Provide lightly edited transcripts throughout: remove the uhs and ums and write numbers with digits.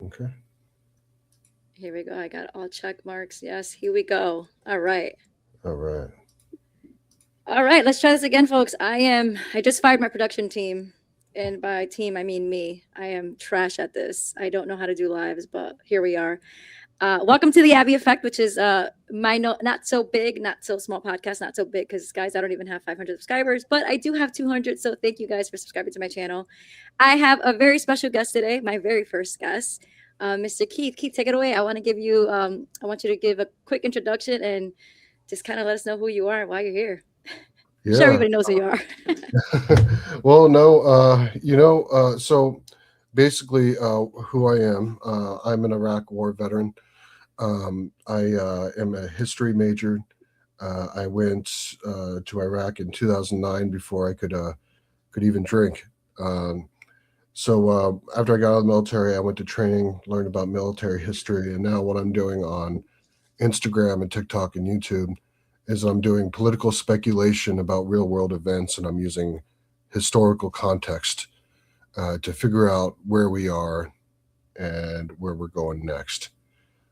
Okay. Here we go. I got all check marks. Yes, here we go. All right. All right. All right, let's try this again, folks. I just fired my production team. And by team, I mean me. I am trash at this. I don't know how to do lives, but here we are. Welcome to the Abby Effect, which is my not so big, not so small podcast, not so big because guys, I don't even have 500 subscribers, but I do have 200. So thank you guys for subscribing to my channel. I have a very special guest today, my very first guest, Mr. Keith. Keith, take it away. I want you to give a quick introduction and just kind of let us know who you are and why you're here. I'm sure Yeah. everybody knows who you are. Well, no, so basically, who I am, I'm an Iraq war veteran. I am a history major. I went to Iraq in 2009 before I could even drink. Um, so after I got out of the military, I went to training, learned about military history, and now what I'm doing on Instagram and TikTok and YouTube is I'm doing political speculation about real world events, and I'm using historical context to figure out where we are and where we're going next.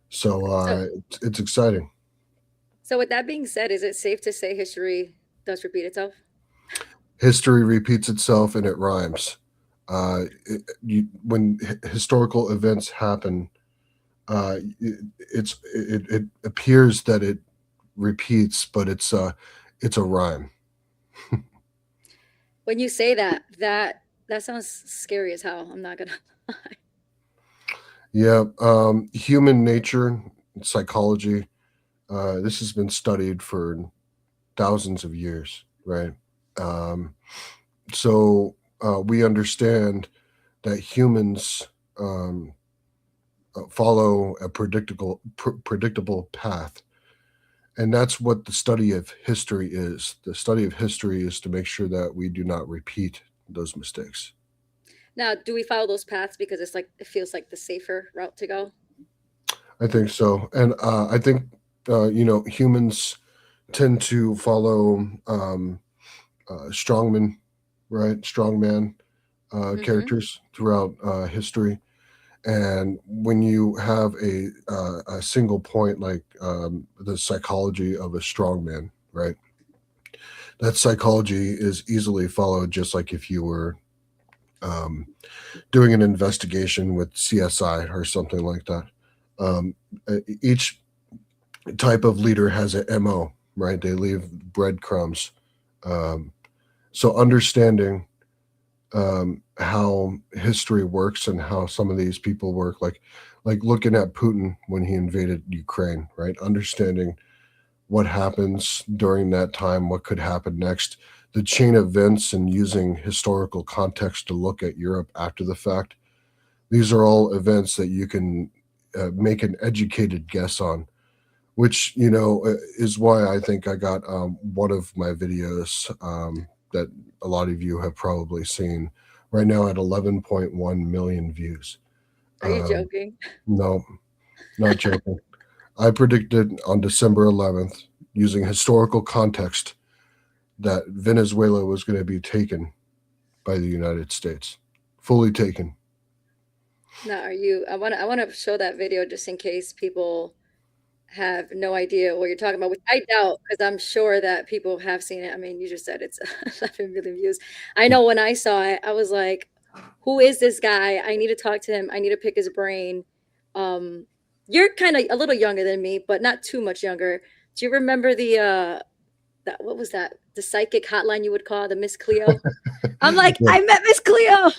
So so, it's exciting. so with that being said, is it safe to say history does repeat itself? History repeats itself and it rhymes. When historical events happen, it appears that it repeats, but it's a rhyme. When you say that sounds scary as hell. I'm not gonna lie. Yeah, human nature, psychology. This has been studied for thousands of years, right? Um, so we understand that humans follow a predictable path, and that's what the study of history is. The study of history is to make sure that we do not repeat those mistakes. Now, do we follow those paths because it's like it feels like the safer route to go? I think so, and I think humans tend to follow strongmen, right? Strongman Mm-hmm. characters throughout history, and when you have a single point like the psychology of a strongman, right? That psychology is easily followed, just like if you were um, doing an investigation with CSI or something like that. Um, each type of leader has a MO, right? They leave breadcrumbs. Um, so understanding how history works and how some of these people work, like looking at Putin when he invaded Ukraine, right? Understanding what happens during that time, what could happen next, the chain of events, and using historical context to look at Europe after the fact. These are all events that you can make an educated guess on, which is why I think I got one of my videos that a lot of you have probably seen right now at 11.1 million views. Are you Um, joking? no, not joking. I predicted on December 11th, using historical context, that Venezuela was going to be taken by the United States, fully taken. Now, are you? I want to show that video just in case people have no idea what you're talking about, which I doubt because I'm sure that people have seen it. I mean, you just said it's 11 million views. I know when I saw it, I was like, "Who is this guy? I need to talk to him. I need to pick his brain." Um, you're kind of a little younger than me, but not too much younger. Do you remember that what was that? The psychic hotline you would call the Miss Cleo? I'm like, I met Miss Cleo.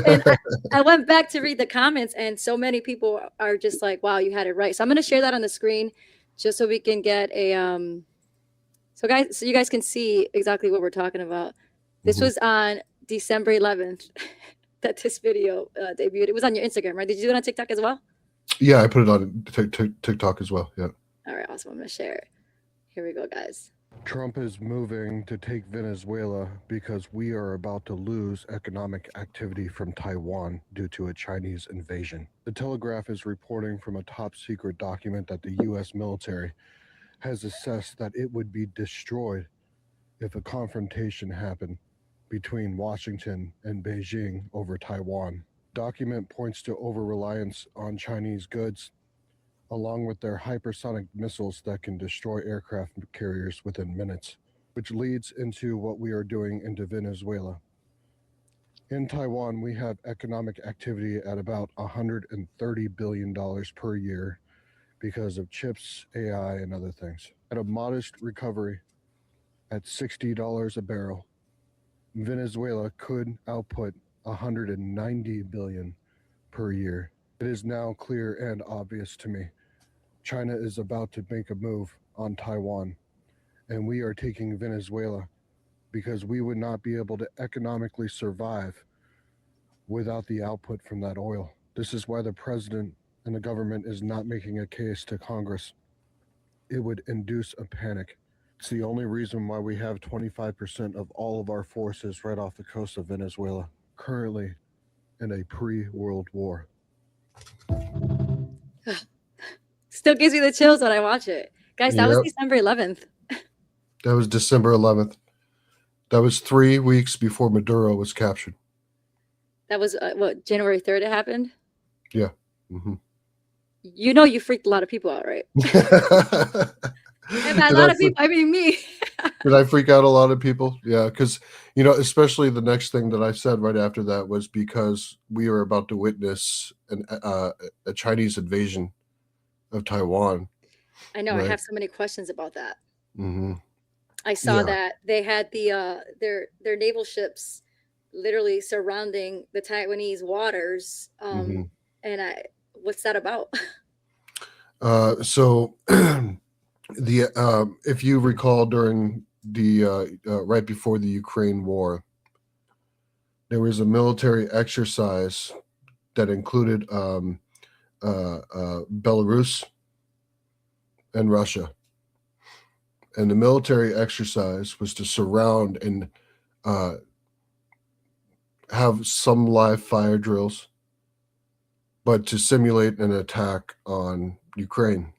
And I went back to read the comments, and so many people are just like, "Wow, you had it right." So I'm going to share that on the screen, just so we can get so you guys can see exactly what we're talking about. This Mhm. was on December 11th that this video debuted. It was on your Instagram, right? Did you do it on TikTok as well? Yeah, I put it on TikTok as well. Yeah. All right, awesome. I'm going to share it. Here we go, guys. Trump is moving to take Venezuela because we are about to lose economic activity from Taiwan due to a Chinese invasion. The Telegraph is reporting from a top secret document that the U.S. military has assessed that it would be destroyed if a confrontation happened between Washington and Beijing over Taiwan. Document points to over-reliance on Chinese goods, along with their hypersonic missiles that can destroy aircraft carriers within minutes, which leads into what we are doing into Venezuela. In Taiwan, we have economic activity at about $130 billion per year because of chips, AI, and other things. At a modest recovery at $60 a barrel, Venezuela could output 190 billion per year. It is now clear and obvious to me. China is about to make a move on Taiwan, and we are taking Venezuela because we would not be able to economically survive without the output from that oil. This is why the president and the government is not making a case to Congress. It would induce a panic. It's the only reason why we have 25% of all of our forces right off the coast of Venezuela, currently in a pre-World War. Still gives me the chills when I watch it. Guys, that was Yep. December 11th. That was December 11th. That was 3 weeks before Maduro was captured. That was, what, January 3rd it happened? Yeah. Mm-hmm. You know you freaked a lot of people out, right? And by a lot of people, I mean me. Did I freak out a lot of people? Yeah, because, especially the next thing that I said right after that was because we were about to witness a Chinese invasion of Taiwan. I know, Right. I have so many questions about that. Mm-hmm. I saw Yeah. that they had their naval ships literally surrounding the Taiwanese waters. Mm-hmm. And what's that about? So if you recall during the right before the Ukraine war, there was a military exercise that included Belarus and Russia. And the military exercise was to surround and have some live fire drills, but to simulate an attack on Ukraine.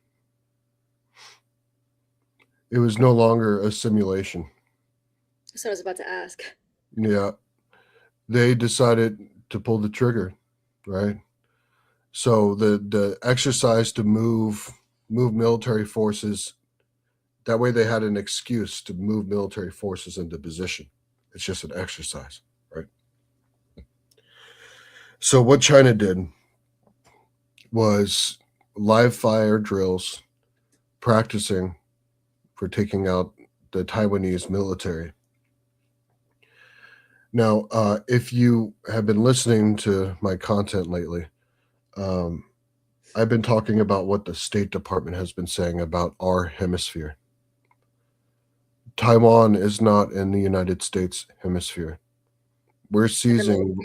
It was no longer a simulation. That's what I was about to ask. Yeah. They decided to pull the trigger, right? So the exercise to move military forces, that way they had an excuse to move military forces into position. It's just an exercise, right? So what China did was live fire drills, practicing for taking out the Taiwanese military. Now, if you have been listening to my content lately, I've been talking about what the State Department has been saying about our hemisphere. Taiwan is not in the United States hemisphere. We're seizing.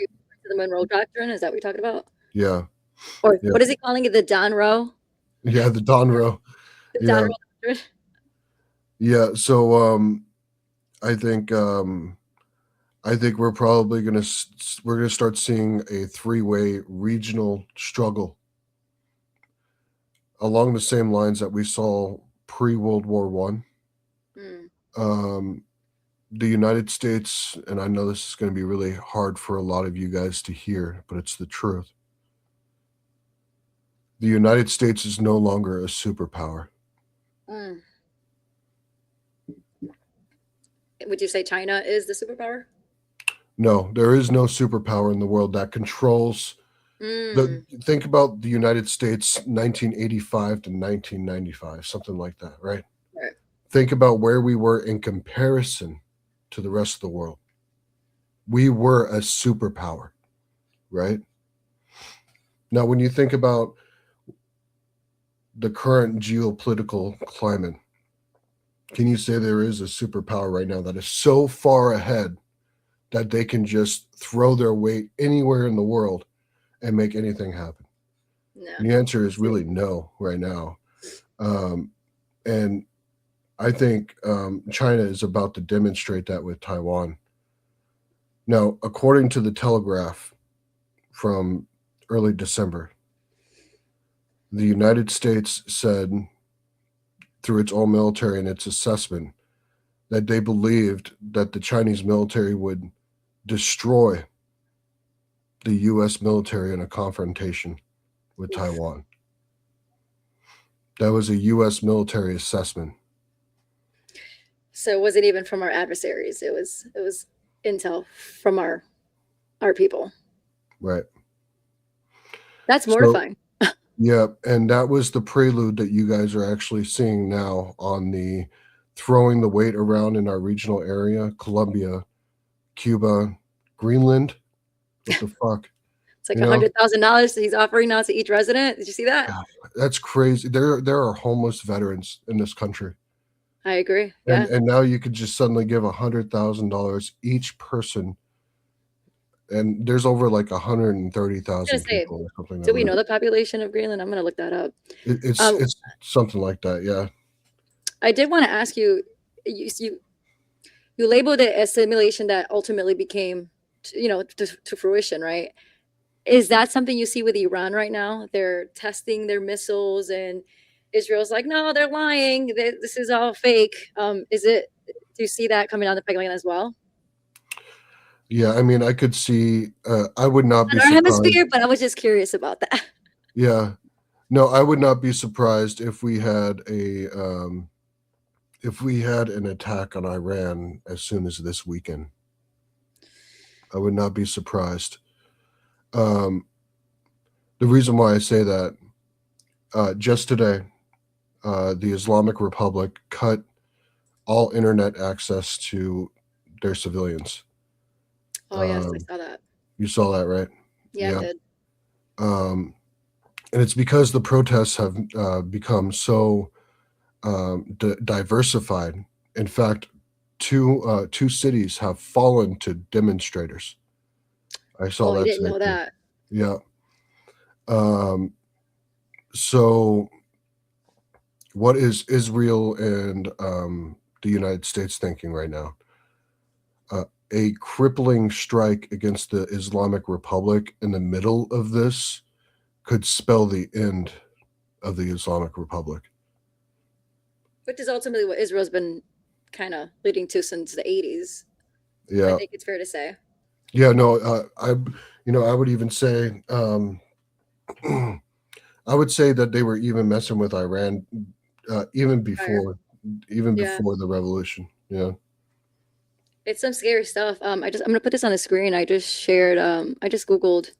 The Monroe Doctrine, is that what you're talking about? Yeah. Or Yeah. what is he calling it? The Don Roe? Yeah, the Don Roe. The Don Roe Doctrine? Yeah. So I think we're probably gonna start seeing a three-way regional struggle along the same lines that we saw pre-World War I. The United States, and I know this is going to be really hard for a lot of you guys to hear, but it's the truth. The United States is no longer a superpower. Would you say China is the superpower? No, there is no superpower in the world that controls. Think about the United States 1985 to 1995, something like that, right? Right. Think about where we were in comparison to the rest of the world. We were a superpower, right? Now, when you think about the current geopolitical climate, can you say there is a superpower right now that is so far ahead that they can just throw their weight anywhere in the world and make anything happen? No. The answer is really no right now. And I think China is about to demonstrate that with Taiwan. Now, according to the Telegraph from early December, the United States said through its own military and its assessment that they believed that the Chinese military would destroy the U.S. military in a confrontation with Oof. Taiwan. That was a U.S. military assessment. So it wasn't even from our adversaries. It was intel from our people. Right. That's So, mortifying. yeah, and that was the prelude that you guys are actually seeing now on the throwing the weight around in our regional area, Colombia, Cuba, Greenland. What the fuck? It's like You know, $100,000 he's offering now to each resident. Did you see that? God, that's crazy. There are homeless veterans in this country. I agree. And Yeah. now you could just suddenly give $100,000 each person, and there's over like I was 130,000 gonna say, people or something that do we live. know the population of Greenland? I'm gonna look that up. Um, It's something like that, yeah. I did want to ask you, you you labeled it as simulation that ultimately became, to fruition, right? Is that something you see with Iran right now? They're testing their missiles, and Israel's like, no, they're lying. This is all fake. Is it? Do you see that coming down the pipeline as well? Yeah, I mean, I could see. I would not be On our surprised. hemisphere, but I was just curious about that. Yeah, no, I would not be surprised if we had an attack on Iran as soon as this weekend. I would not be surprised. Um, the reason why I say that, just today, the Islamic Republic cut all internet access to their civilians. Oh yes, I Um, saw that. you saw that, right? Yeah, I Yeah. did. Um, and it's because the protests have become so diversified. In fact, two cities have fallen to demonstrators. I saw Oh, I that didn't today know too. that. Yeah. Um, so, what is Israel and the United States thinking right now? A crippling strike against the Islamic Republic in the middle of this could spell the end of the Islamic Republic. Which is ultimately what Israel's been kind of leading to since the 80s. I Yeah, think it's fair to say. yeah. No, I would even say, I would say that they were even messing with Iran, even Fire. Yeah. before the revolution. Yeah. It's some scary stuff. I'm gonna put this on the screen. I just shared, I just Googled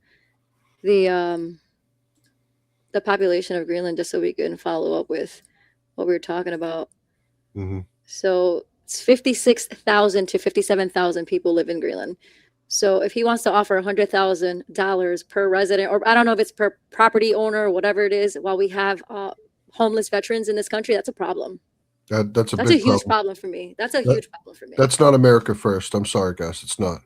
the um the population of Greenland just so we can follow up with what we were talking about. Hmm. So it's 56,000 to 57,000 people live in Greenland. So if he wants to offer $100,000 per resident, or I don't know if it's per property owner or whatever it is, while we have homeless veterans in this country, that's a problem. That's a That's a big huge problem. problem for me. That's a That huge problem for me. that's not America first. I'm sorry, guys. It's not.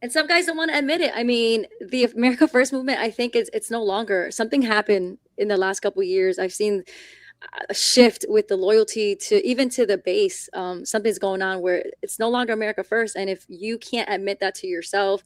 And some guys don't want to admit it. I mean, the America First movement, I think it's no longer. Something happened in the last couple of years. I've seen a shift with the loyalty to even to the base. Something's going on where it's no longer America First. And if you can't admit that to yourself,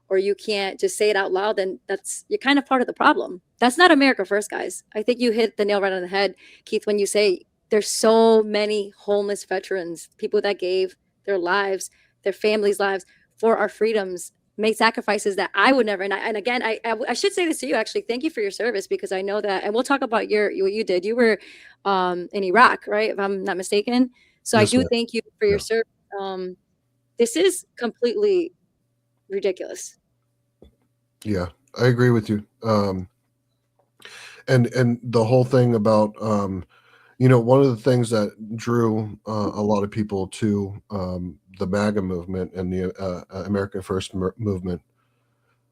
or you can't just say it out loud, then that's you're kind of part of the problem. That's not America First, guys. I think you hit the nail right on the head, Keith, when you say there's so many homeless veterans, people that gave their lives, their families' lives for our freedoms, made sacrifices that I would never. And again, I should say this to you actually. Thank you for your service, because I know that, and we'll talk about what you did. You were in Iraq, right? If I'm not mistaken. So I Yes, do ma'am. thank you for your Yeah. service. This is completely ridiculous. Yeah. I agree with you. And the whole thing about one of the things that drew a lot of people to the MAGA movement and the American First movement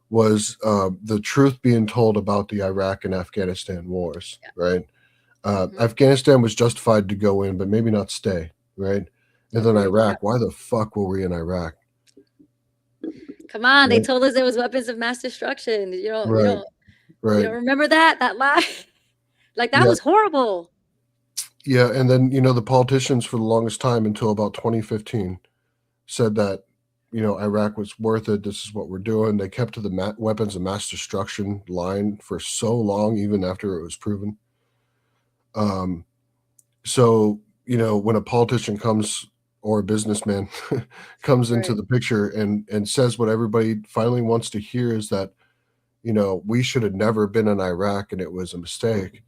was the truth being told about the Iraq and Afghanistan wars, right? Hmm. Afghanistan was justified to go in, but maybe not stay, right? And then Agreed. Yeah. Iraq, why the fuck were we in Iraq? Come on, they Right, told us there was weapons of mass destruction. right, You right. don't remember that lie? Like that Yeah, was horrible. yeah. And then, the politicians for the longest time until about 2015 said that, Iraq was worth it. This is what we're doing. They kept to the weapons of mass destruction line for so long, even after it was proven. Um, so, when a politician comes or a businessman comes into Right. the picture and says what everybody finally wants to hear is that, we should have never been in Iraq and it was a mistake.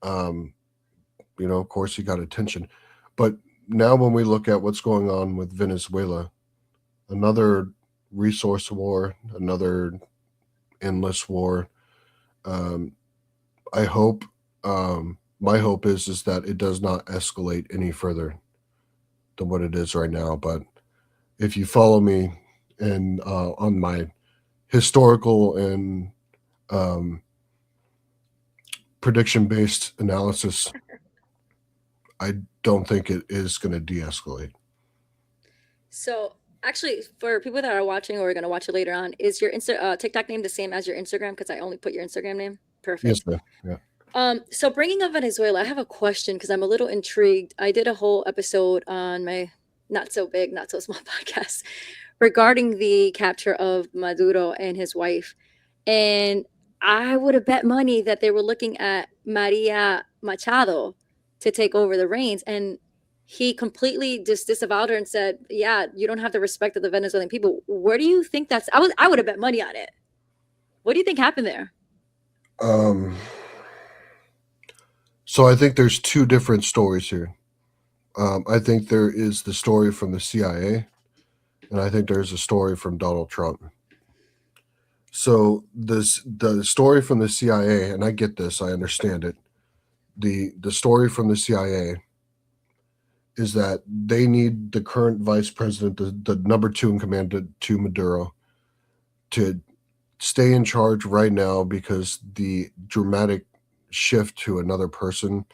Um, of course, he got attention. But now, when we look at what's going on with Venezuela, another resource war, another endless war. Um, I hope, my hope is that it does not escalate any further than what it is right now. But if you follow me and on my historical and um, prediction based analysis, I don't think it is going to de-escalate. So actually, for people that are watching or are going to watch it later on, is your TikTok name the same as your Instagram? Because I only put your Instagram name. Yes, Perfect. ma'am. Yeah. So bringing up Venezuela, I have a question because I'm a little intrigued. I did a whole episode on my not so big, not so small podcast regarding the capture of Maduro and his wife. And I would have bet money that they were looking at Maria Machado to take over the reins. And he completely just disavowed her and said, yeah, you don't have the respect of the Venezuelan people. Where do you think I would have bet money on it. What do you think happened there? So I think there's two different stories here. I think there is the story from the CIA, and I think there's a story from Donald Trump. So the story from the CIA, and I get this, I understand it. The story from the CIA is that they need the current vice president, the number two in command to Maduro, to stay in charge right now because the dramatic shift to another person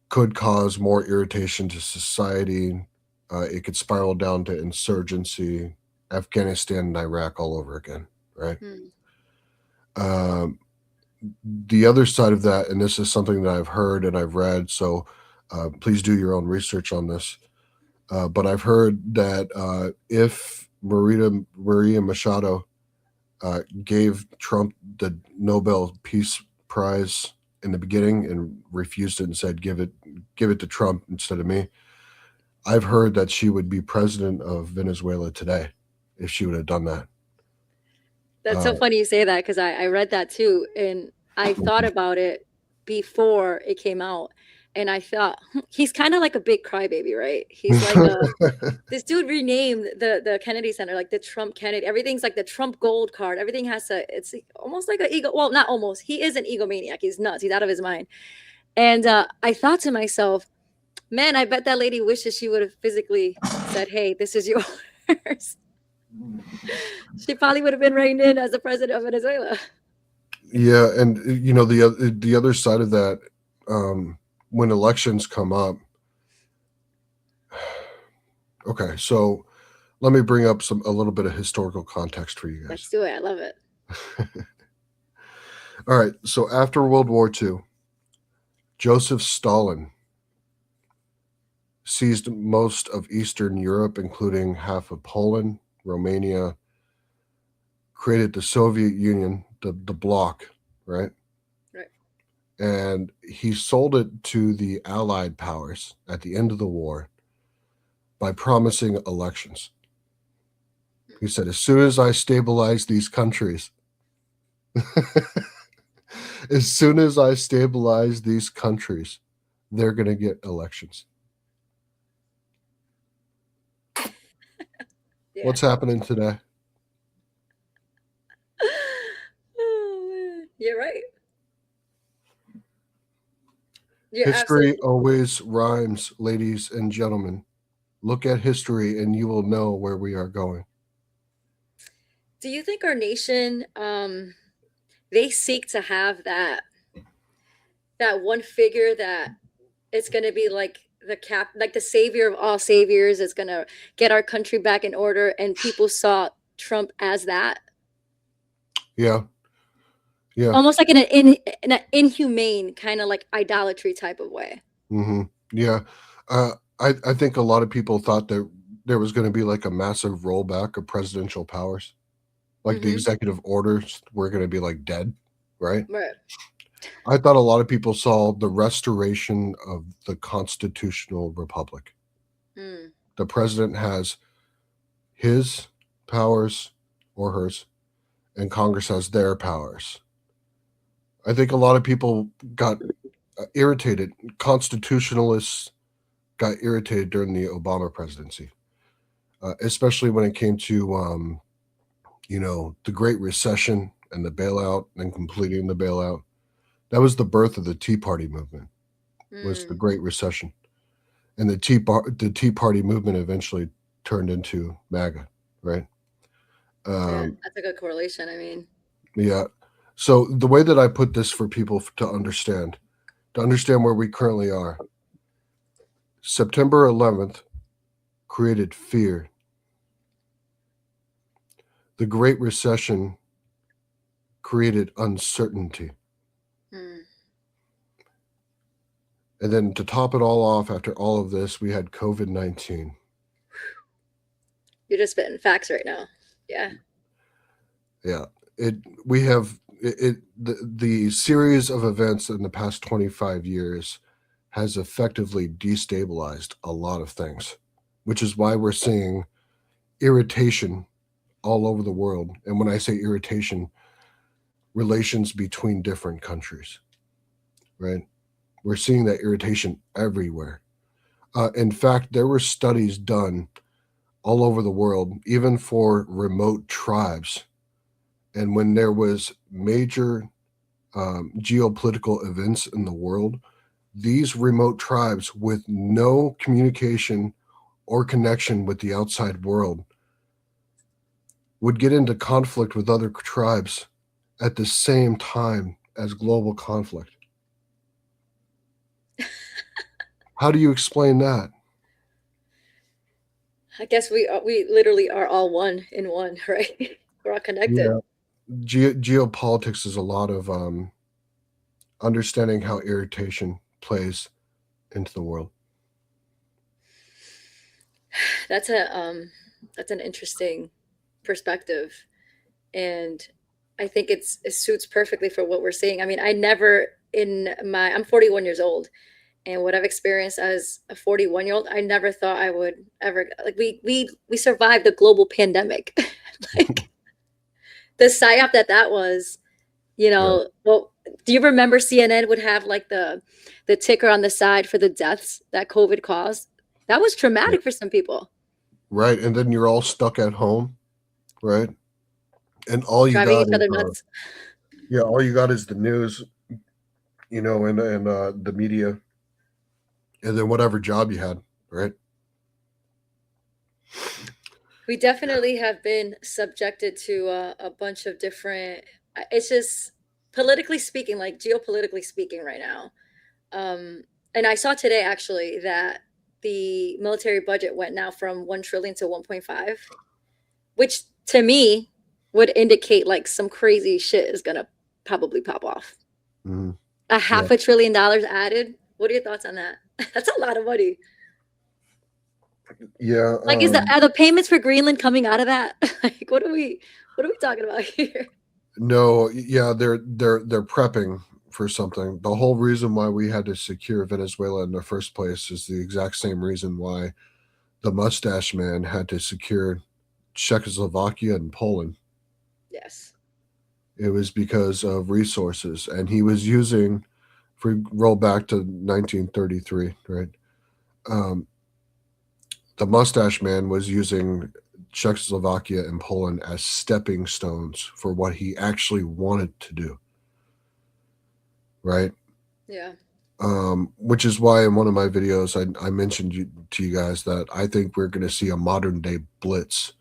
could cause more irritation to society. It could spiral down to insurgency, Afghanistan and Iraq all over again, right? Um, the other side of that, and this is something that I've heard and I've read, so please do your own research on this. But I've heard that if Maria Machado gave Trump the Nobel Peace Prize in the beginning and refused it and said, give it to Trump instead of me, I've heard that she would be president of Venezuela today if she would have done that. That's so funny you say that because I read that too. And I thought about it before it came out. And I thought, he's kind of like a big crybaby, right? He's like this dude renamed the Kennedy Center, like the Trump Kennedy. Everything's like the Trump gold card. Everything it's almost like an ego. Well, not almost. He is an egomaniac. He's nuts. He's out of his mind. And I thought to myself, man, I bet that lady wishes she would have physically said, hey, this is yours. She probably would have been reined in as the president of Venezuela. Yeah, and the other side of that, when elections come up. Okay, so let me bring up a little bit of historical context for you guys. Let's do it. I love it. All right, so after World War II, Joseph Stalin seized most of Eastern Europe, including half of Poland, Romania, created the Soviet Union, the bloc, right? Right. And he sold it to the Allied powers at the end of the war by promising elections. He said, as soon as I stabilize these countries, as soon as I stabilize these countries, they're going to get elections. Yeah. What's happening today? Oh, man. You're right. History always rhymes, ladies and gentlemen. Look at history and you will know where we are going. Do you think our nation, they seek to have that one figure that it's going to be like the savior of all saviors? It's going to get our country back in order, and people saw Trump as that? Yeah. Yeah. Almost like in an inhumane kind of like idolatry type of way. Mm-hmm. Yeah. I think a lot of people thought that there was going to be like a massive rollback of presidential powers. Like the executive orders were going to be like dead, right? Right. I thought a lot of people saw the restoration of the constitutional republic. Mm. The president has his powers or hers, and Congress has their powers. I think a lot of people got irritated. Constitutionalists got irritated during the Obama presidency, especially when it came to, the Great Recession and the bailout and completing the bailout. That was the birth of the Tea Party movement. Was the Mm. Great Recession, and the Tea Party movement eventually turned into MAGA, right? Yeah, Um, that's a good correlation. I mean, yeah. So the way that I put this for people to understand where we currently are, September 11th created fear. The Great Recession created uncertainty. mm. And then to top it all off, after all of this, we had COVID 19. You're just spitting facts right now. Yeah. Yeah. It, we have, the series of events in the past 25 years has effectively destabilized a lot of things, which is why we're seeing irritation all over the world. And when I say irritation, relations between different countries, right? We're seeing that irritation everywhere. In fact, there were studies done all over the world, even for remote tribes. And when there was major geopolitical events in the world, these remote tribes with no communication or connection with the outside world would get into conflict with other tribes at the same time as global conflict. How do you explain that? I guess we literally are all one in one, right? We're all connected. Yeah. Geopolitics is a lot of understanding how irritation plays into the world. That's a that's an interesting perspective, and I think it suits perfectly for what we're seeing. I mean, I never in my I'm 41 years old, and what I've experienced as a 41-year-old, I never thought I would ever like we survived the global pandemic. Like the psyop that was, Yeah. well, do you remember CNN would have like the ticker on the side for the deaths that COVID caused? That was Yeah. traumatic for some people. Right. And then you're all stuck at home, right? And all you Driving got each is other nuts. all you got is the news, and the media, and then whatever job you had, right? We definitely have been subjected to a bunch of different. It's just politically speaking, like geopolitically speaking, right now. Um, and I saw today actually that the military budget went now from 1 trillion to 1.5, which to me would indicate like some crazy shit is gonna probably pop off. Hmm. A Yeah. half $1 trillion added. What are your thoughts on that? That's a lot of money. Yeah. Like, are the payments for Greenland coming out of that? Like, what are we talking about here? No. Yeah. They're prepping for something. The whole reason why we had to secure Venezuela in the first place is the exact same reason why the mustache man had to secure Czechoslovakia and Poland. Yes. It was because of resources, and he was using. If we roll back to 1933, right? Um, the mustache man was using Czechoslovakia and Poland as stepping stones for what he actually wanted to do, right? Yeah. Which is why in one of my videos I mentioned to you guys that I think we're going to see a modern day blitz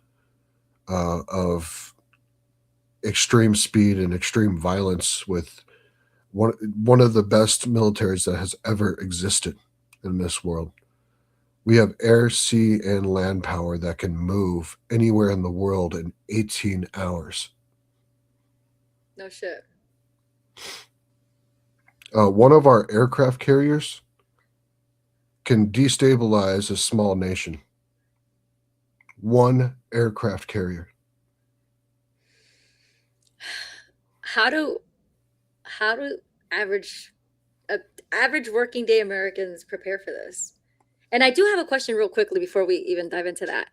of extreme speed and extreme violence with one of the best militaries that has ever existed in this world. We have air, sea, and land power that can move anywhere in the world in 18 hours. No shit. One of our aircraft carriers can destabilize a small nation. One aircraft carrier. How do how do average uh, average working day Americans prepare for this? And I do have a question real quickly before we even dive into that.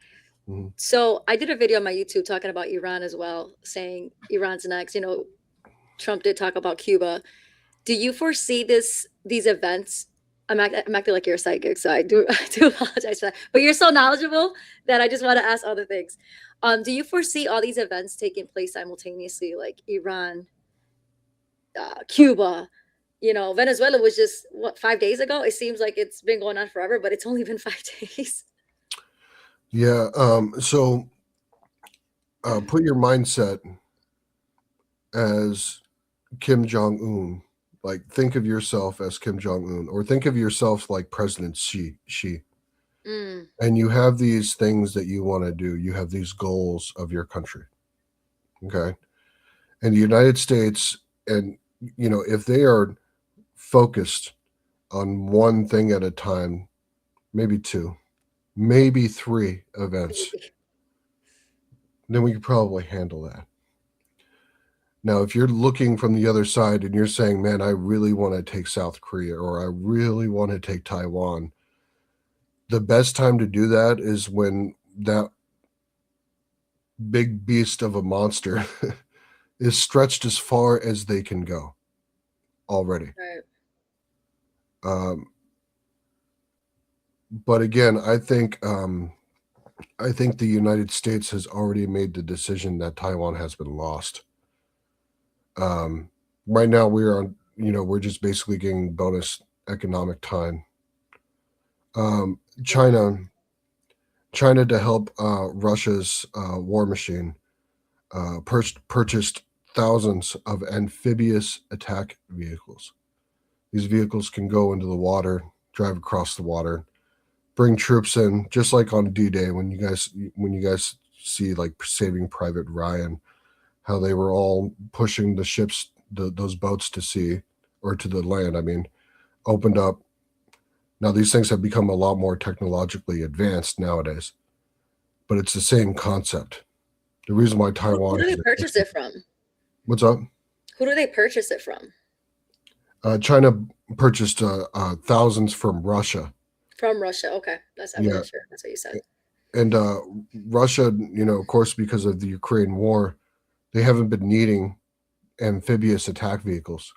Mhm. So I did a video on my YouTube talking about Iran as well, saying Iran's next. Trump did talk about Cuba. Do you foresee these events? I'm acting like you're a psychic, so I do I do apologize for that. But you're so knowledgeable that I just want to ask other things. Do you foresee all these events taking place simultaneously, like Iran, Cuba? Venezuela was just what 5 days ago. It seems like it's been going on forever, but it's only been 5 days. Yeah. So put your mindset as Kim Jong Un. Like, think of yourself as Kim Jong Un, or think of yourself like President Xi. Mm, And you have these things that you want to do. You have these goals of your country. Okay. And the United States, and if they are focused on one thing at a time, maybe two, maybe three events, maybe. then we could probably handle that. Now, if you're looking from the other side and you're saying, man, I really want to take South Korea, or I really want to take Taiwan, the best time to do that is when that big beast of a monster is stretched as far as they can go already. Right. Um, but again, I think the United States has already made the decision that Taiwan has been lost. Right now, we're just basically getting bonus economic time. Um, Yeah. China, China to help Russia's war machine purchased thousands of amphibious attack vehicles. These vehicles can go into the water, drive across the water, bring troops in, just like on D-Day when you guys see like Saving Private Ryan, how they were all pushing the ships, those boats to sea or to the land. I mean, opened up. Now these things have become a lot more technologically advanced nowadays, but it's the same concept. The reason why Who Taiwan do they has purchase it from? what's up? Who do they purchase it from? China purchased thousands from Russia. From Russia. Okay. I Yeah, wasn't sure. That's what you said. and Russia, of course, because of the Ukraine war, they haven't been needing amphibious attack vehicles,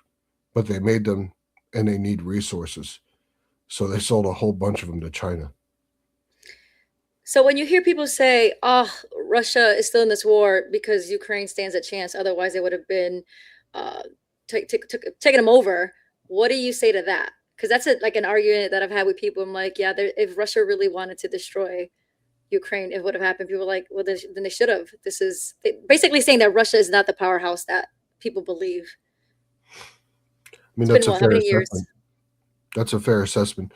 but they made them, and they need resources, so they sold a whole bunch of them to China. So when you hear people say, "Oh, Russia is still in this war because Ukraine stands a chance, otherwise they would have been uh, taking them over," what do you say to that? Because that's like an argument that I've had with people. I'm like, yeah, if Russia really wanted to destroy Ukraine, it would have happened. People are like, well, then they should have. This is basically saying that Russia is not the powerhouse that people believe. I mean, It's been that's a what? How fair many years? assessment. That's a fair assessment.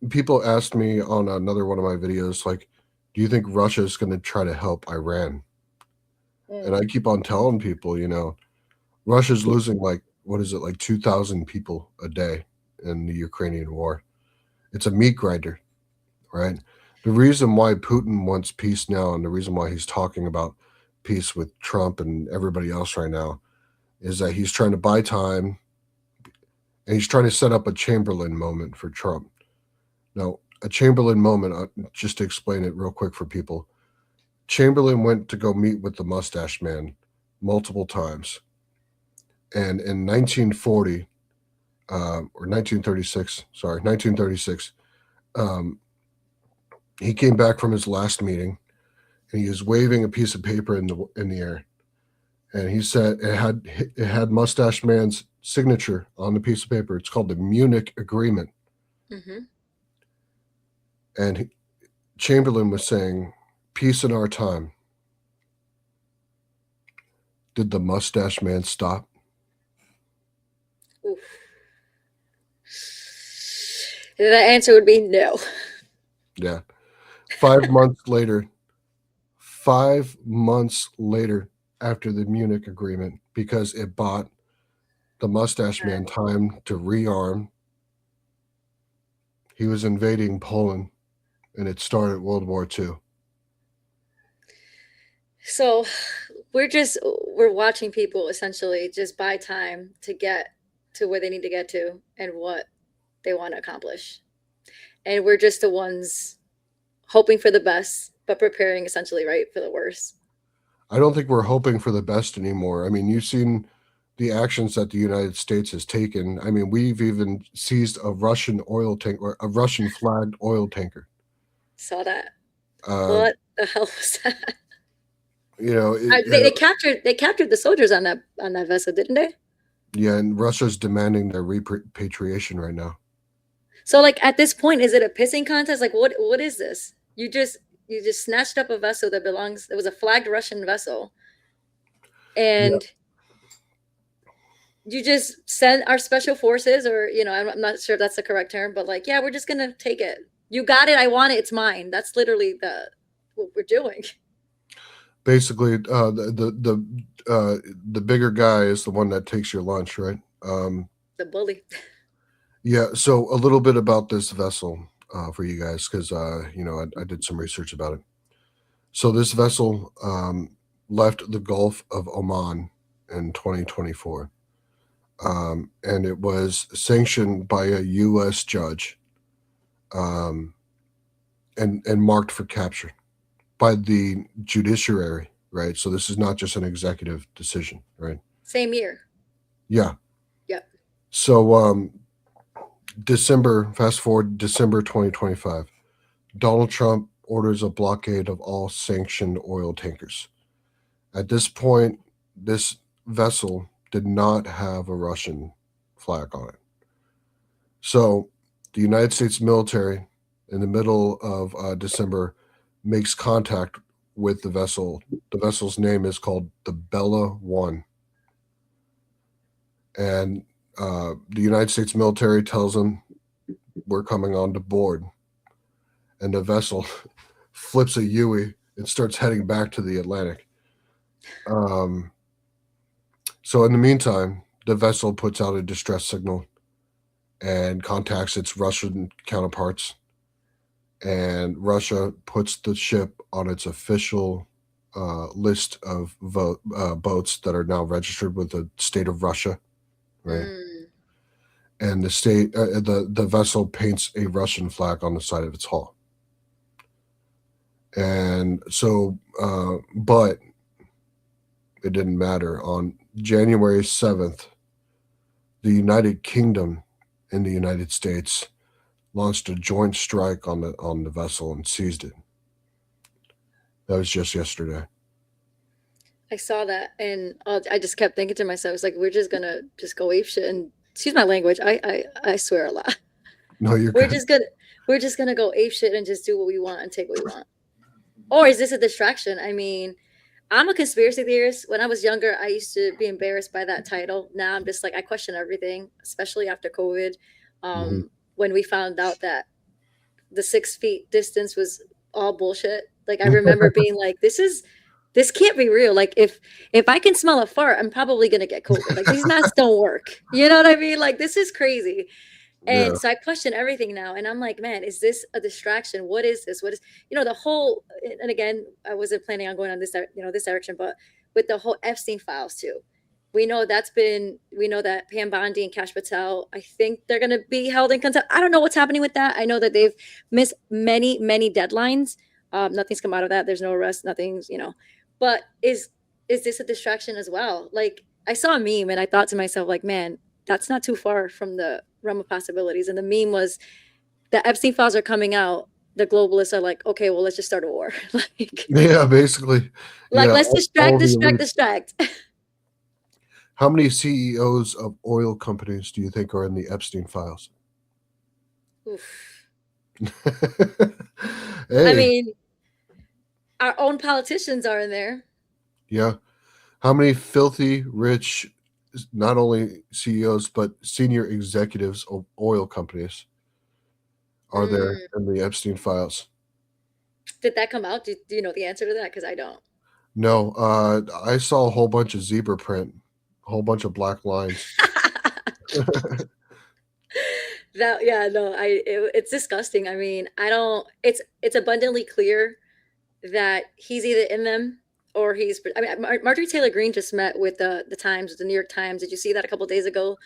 People asked me on another one of my videos, like, do you think Russia is going to try to help Iran? And Mm, I keep on telling people, Russia's losing like, what is it, like 2,000 people a day in the Ukrainian war. It's a meat grinder, right? The reason why Putin wants peace now, and the reason why he's talking about peace with Trump and everybody else right now, is that he's trying to buy time, and he's trying to set up a Chamberlain moment for Trump. Now, a Chamberlain moment, just to explain it real quick for people, Chamberlain went to go meet with the mustache man multiple times. And in 1940, or 1936, sorry, 1936, um, he came back from his last meeting, and he was waving a piece of paper in the air. And he said it had Mustache Man's signature on the piece of paper. It's called the Munich Agreement. mm-hmm. And Chamberlain was saying, "Peace in our time." Did the Mustache Man stop? Oof. The answer would be no. Yeah. 5 months later, 5 months later, after the Munich Agreement, because it bought the Mustache Man time to rearm, he was invading Poland, and it started World War II. So we're watching people essentially just buy time to get to where they need to get to and what they want to accomplish. and we're just the ones hoping for the best, but preparing essentially, right, for the worst. I don't think we're hoping for the best anymore. I mean, you've seen the actions that the United States has taken. I mean, we've even seized a Russian oil tank or a Russian flagged oil tanker. Saw that. Uh, What the hell was that? you know, They captured the soldiers on that vessel, didn't they? yeah, and Russia's demanding their repatriation right now. So like at this point, is it a pissing contest? Like what is this? You just snatched up a vessel that belongs. It was a flagged Russian vessel, Yeah, and you just send our special forces, or I'm not sure if that's the correct term, but like, yeah, we're just gonna take it. You got it. I want it. It's mine. That's literally what we're doing. basically, the bigger guy is the one that takes your lunch, right? The bully. Yeah. So a little bit about this vessel for you guys, because I did some research about it. So this vessel left the Gulf of Oman in 2024, and it was sanctioned by a U.S. judge, um, and marked for capture by the judiciary. Right. So this is not just an executive decision. Right. Same year. Yeah. Yep. So fast forward December 2025, Donald Trump orders a blockade of all sanctioned oil tankers. At this point, this vessel did not have a Russian flag on it. So the United States military, in the middle of December, makes contact with the vessel. The vessel's name is called the Bella One. And the United States military tells them, we're coming on to board. And the vessel flips a U and starts heading back to the Atlantic. So in the meantime, the vessel puts out a distress signal and contacts its Russian counterparts. And Russia puts the ship on its official list of boats that are now registered with the state of Russia, right? Mm. And the vessel paints a Russian flag on the side of its hull. And so, but it didn't matter. On January 7th, the United Kingdom and the United States launched a joint strike on the vessel and seized it. That was just yesterday. I saw that, and I just kept thinking to myself, it's like we're just gonna just go ape shit, and excuse my language. I swear a lot. No, you're We're good. just gonna go ape shit and just do what we want and take what we want. Or is this a distraction? I mean, I'm a conspiracy theorist. When I was younger, I used to be embarrassed by that title. Now I'm just like, I question everything, especially after COVID. Mhm. When we found out that the 6 feet distance was all bullshit. Like I remember being like, this can't be real. Like if I can smell a fart, I'm probably gonna get COVID. Like these masks don't work. You know what I mean? Like this is crazy. Yeah. And so I question everything now. And I'm like, man, is this a distraction? What is this? What is, the whole, and again, I wasn't planning on going on this, this direction, but with the whole Epstein files too. We know that Pam Bondi and Cash Patel, I think they're going to be held in contempt. I don't know what's happening with that. I know that they've missed many, many deadlines. Nothing's come out of that. There's no arrest, nothing's, but is this a distraction as well? Like I saw a meme and I thought to myself, like, man, that's not too far from the realm of possibilities. And the meme was the Epstein files are coming out. The globalists are like, okay, well, let's just start a war. Yeah, basically. Like Yeah, let's all distract, the distract, elites. distract. How many CEOs of oil companies do you think are in the Epstein files? Oof. I Hey, mean, our own politicians are in there. yeah. How many filthy rich, not only CEOs, but senior executives of oil companies are there Mm. in the Epstein files? Did that come out? Do you know the answer to that? Because I don't. No, I saw a whole bunch of zebra print, a whole bunch of black lines. Yeah, no, it's disgusting. I mean, I don't. It's abundantly clear that he's either in them or he's. I mean, Marjorie Taylor Greene just met with the Times, the New York Times. Did you see that a couple days ago?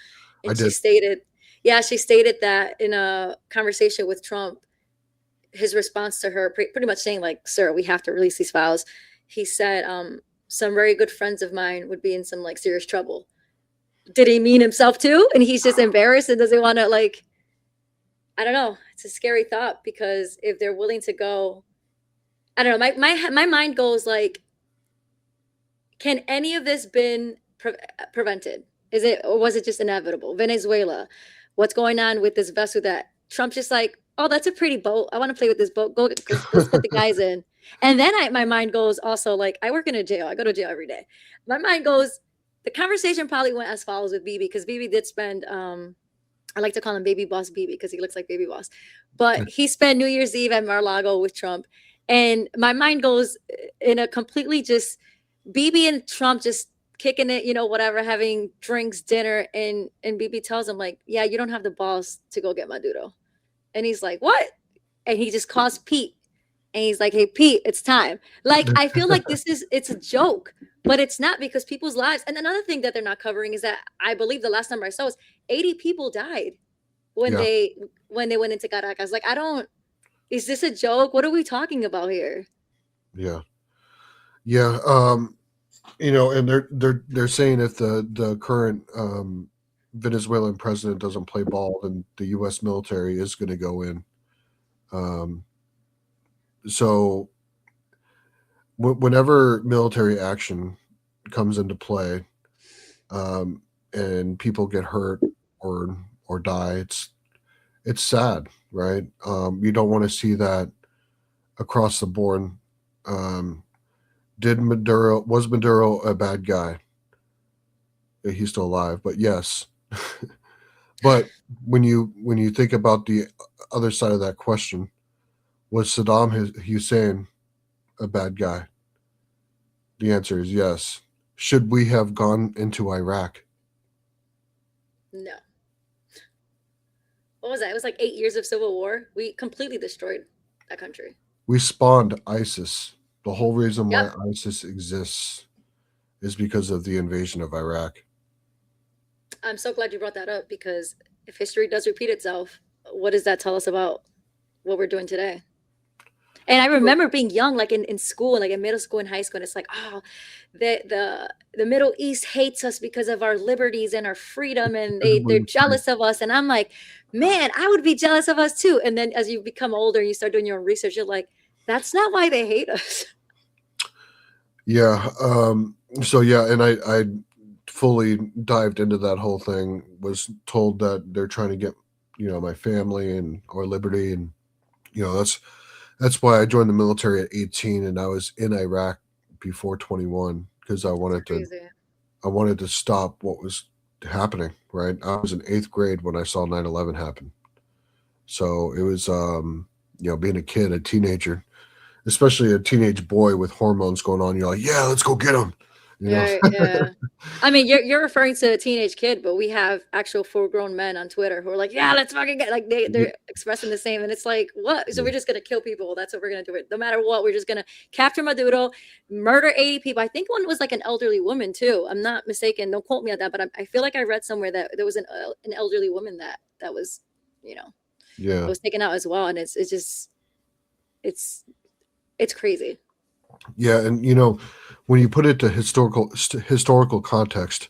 I And she did. stated, yeah, she stated that in a conversation with Trump, his response to her, pretty much saying like, "Sir, we have to release these files." He said, "Some very good friends of mine would be in some like serious trouble." Did he mean himself too? And he's just embarrassed and doesn't want to like. I don't know. It's a scary thought because if they're willing to go, I don't know. My mind goes like, can any of this been prevented? Is it, or was it just inevitable? Venezuela, what's going on with this vessel that Trump's just like, oh, that's a pretty boat. I want to play with this boat. Go, let's put the guys in. And then my mind goes also like, I work in a jail. I go to jail every day. My mind goes, the conversation probably went as follows with BB because BB did spend, I like to call him Baby Boss BB because he looks like Baby Boss, but he spent New Year's Eve at Mar-a-Lago with Trump. And my mind goes in a completely just BB and Trump just kicking it, you know, whatever, having drinks, dinner, and BB tells him like, yeah, you don't have the balls to go get Maduro. And he's like, what? And he just calls Pete. And he's like, hey, Pete, it's time. Like, I feel like it's a joke, but it's not because people's lives. And another thing that they're not covering is that I believe the last number I saw was 80 people died when Yeah. they went into Caracas. Like, is this a joke? What are we talking about here? Yeah. Yeah. You know, and they're saying if the current Venezuelan president doesn't play ball, then the U.S. military is going to go in. So whenever military action comes into play, and people get hurt or die, it's sad, right? You don't want to see that across the board. Was Maduro a bad guy? He's still alive, but yes. But when you think about the other side of that question, was Saddam Hussein a bad guy? The answer is yes. Should we have gone into Iraq? No. What was that? It was like 8 years of civil war. We completely destroyed that country. We spawned ISIS. The whole reason why Yep. ISIS exists is because of the invasion of Iraq. I'm so glad you brought that up because if history does repeat itself, what does that tell us about what we're doing today? And I remember being young, like in school, like in middle school and high school, and it's like, oh, the Middle East hates us because of our liberties and our freedom, and they're jealous of us. And I'm like, man, I would be jealous of us too. And then as you become older, you start doing your own research, you're like, that's not why they hate us. Yeah. So yeah, and I fully dived into that whole thing. Was told that they're trying to get, you know, my family and our liberty, and you know that's why I joined the military at 18, and I was in Iraq before 21 because I wanted to stop what was happening. Right, I was in 8th grade when I saw 9/11 happen. So it was, you know, being a kid, a teenager, especially a teenage boy with hormones going on. You're like, yeah, let's go get them. You know? Right, yeah. I mean, you're referring to a teenage kid, but we have actual full-grown men on Twitter who are like, yeah, let's fucking get like they're expressing the same, and it's like, what? So we're just gonna kill people. That's what we're gonna do. It no matter what. We're just gonna capture Maduro, murder 80 people. I think one was like an elderly woman too. I'm not mistaken. Don't quote me on that, but I feel like I read somewhere that there was an elderly woman that was, you know, Yeah. was taken out as well, and it's just it's crazy. Yeah, and you know, when you put it to historical context,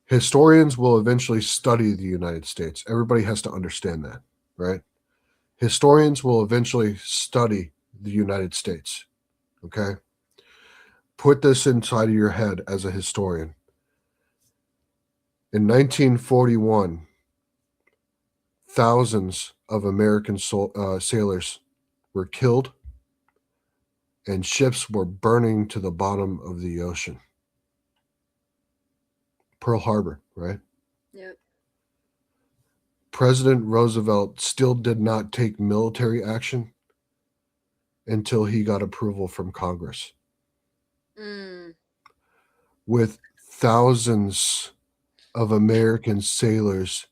historians will eventually study the United States. Everybody has to understand that, right? Historians will eventually study the United States. Okay? Put this inside of your head as a historian. In 1941, thousands of American sailors were killed, and ships were burning to the bottom of the ocean. Pearl Harbor, right? Yep. President Roosevelt still did not take military action until he got approval from Congress. With thousands of American sailors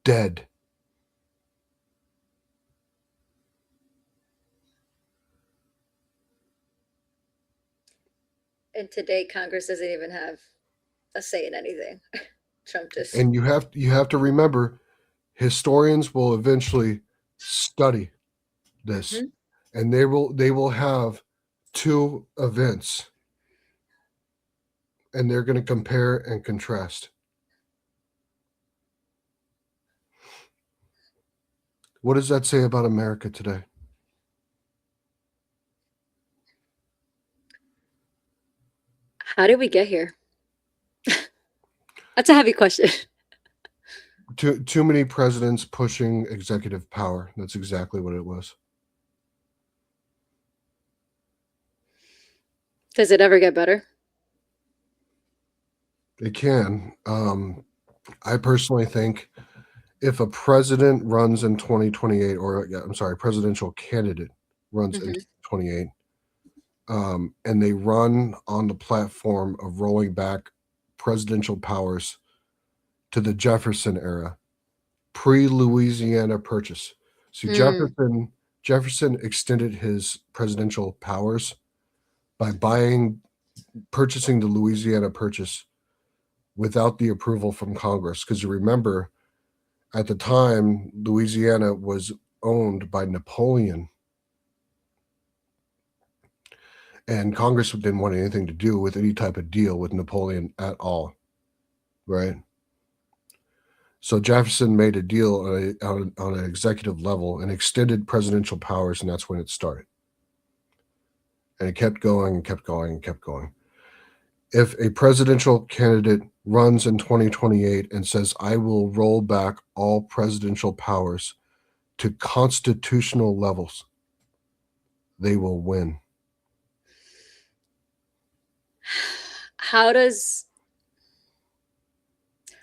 dead. And today, Congress doesn't even have a say in anything. Trump just. And you have to remember, historians will eventually study this, Mhm. and they will have two events, and they're going to compare and contrast. What does that say about America today? How did we get here? That's a heavy question. Too many presidents pushing executive power. That's exactly what it was. Does it ever get better? It can. I personally think if a president runs in 2028, or yeah, I'm sorry, presidential candidate runs in Mhm. 28, and they run on the platform of rolling back presidential powers to the Jefferson era, pre-Louisiana Purchase. See, Mm. Jefferson extended his presidential powers by purchasing the Louisiana Purchase without the approval from Congress. Because you remember, at the time, Louisiana was owned by Napoleon, and Congress didn't want anything to do with any type of deal with Napoleon at all, right? So Jefferson made a deal on an executive level and extended presidential powers, and that's when it started. And it kept going and kept going and kept going. If a presidential candidate runs in 2028 and says, I will roll back all presidential powers to constitutional levels, they will win. How does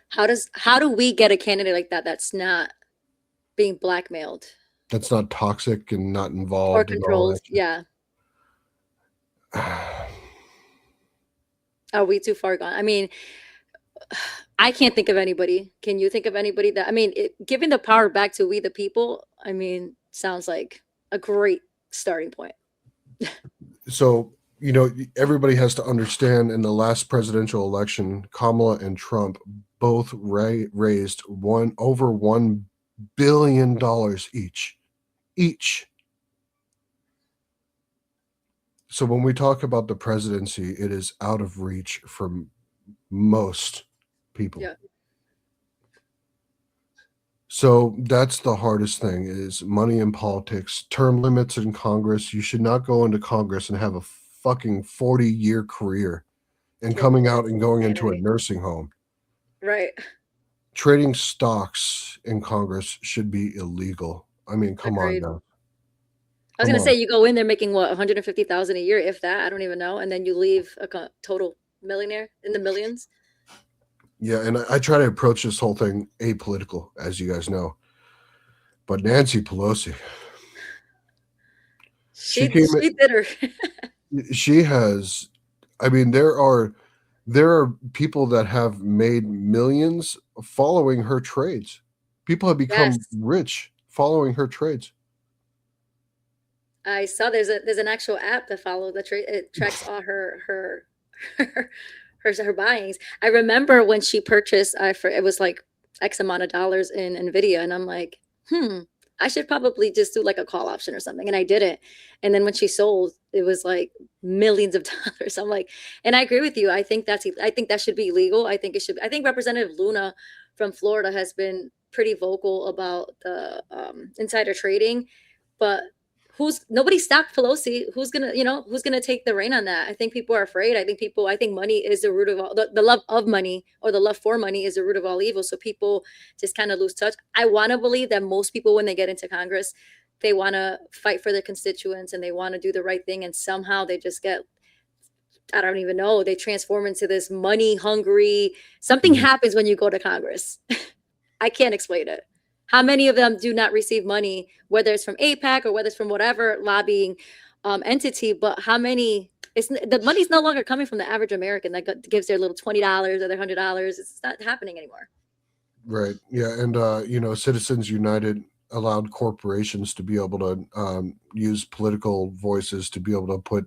how do we get a candidate like that that's not being blackmailed That's not toxic and not or involved in all controlled? that Yeah. shit. Are we too far gone? I mean, I can't think of anybody. Can you think of anybody that, I mean, giving the power back to we the people, I mean, sounds like a great starting point. So, everybody has to understand in the last presidential election, Kamala and Trump both raised over $1 billion each. Each. So when we talk about the presidency, it is out of reach for most people. Yeah. So that's the hardest thing is money in politics, term limits in Congress. You should not go into Congress and have a fucking 40-year career and Like, coming out it's and going into a insanity. nursing home. Right. Trading stocks in Congress should be illegal. I mean, come on Agreed. now. I was Come gonna on. say you go in there making what 150,000 a year, if that. I don't even know, and then you leave a total millionaire in the millions. Yeah, and I try to approach this whole thing apolitical, as you guys know. But Nancy Pelosi, she came She did her. she has, I mean, there are people that have made millions following her trades. People have become Yes, rich following her trades. I saw there's an actual app that follow the trade. It tracks all her her buyings. I remember when she purchased, it was like X amount of dollars in Nvidia, and I'm like, I should probably just do like a call option or something, and I did it. And then when she sold, it was like millions of dollars. I'm like, and I agree with you. I think that should be illegal. I think it should. I think Representative Luna from Florida has been pretty vocal about the insider trading, but who's nobody stopped Pelosi. Who's gonna take the reign on that? I think people are afraid. I think money is the root of all the love of money, or the love for money is the root of all evil. So people just kind of lose touch. I want to believe that most people, when they get into Congress, they want to fight for their constituents and they want to do the right thing. And somehow they just get, I don't even know, they transform into this money hungry. Something Mhm. happens when you go to Congress. I can't explain it. How many of them do not receive money, whether it's from APAC or whether it's from whatever lobbying entity? But how many? The money's no longer coming from the average American that gives their little $20 or their $100. It's not happening anymore. Right. Yeah. And, Citizens United allowed corporations to be able to use political voices to be able to put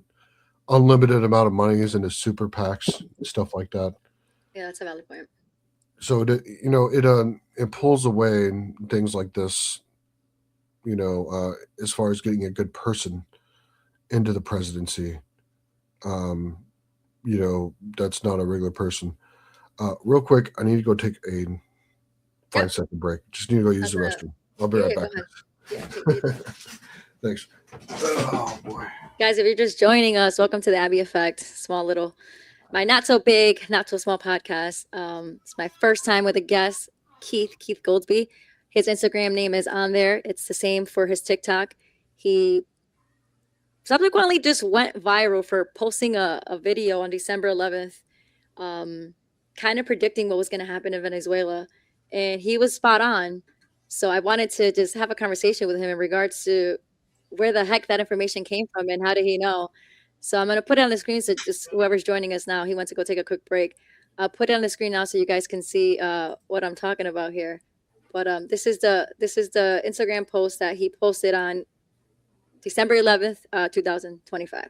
unlimited amount of monies into super PACs, stuff like that. Yeah, that's a valid point. So it pulls away things like this. as far as getting a good person into the presidency. Um, that's not a regular person. Real quick, I need to go take a Yep. 5-second break. Just need to go use I'm the gonna. restroom. I'll be Yeah, right yeah. Go back, ahead. Yeah, take it easy. guys. Thanks. Oh boy. Guys, if you're just joining us, welcome to the Abby Effect. Small little, my not so big, not so small podcast. It's my first time with a guest, Keith Goldsby. His Instagram name is on there. It's the same for his TikTok. He subsequently just went viral for posting a video on December 11th, kind of predicting what was going to happen in Venezuela. And he was spot on. So I wanted to just have a conversation with him in regards to where the heck that information came from and how did he know. So I'm going to put it on the screen so just whoever's joining us now, he went to go take a quick break. I'll put it on the screen now so you guys can see what I'm talking about here. But this is the Instagram post that he posted on December 11th, 2025.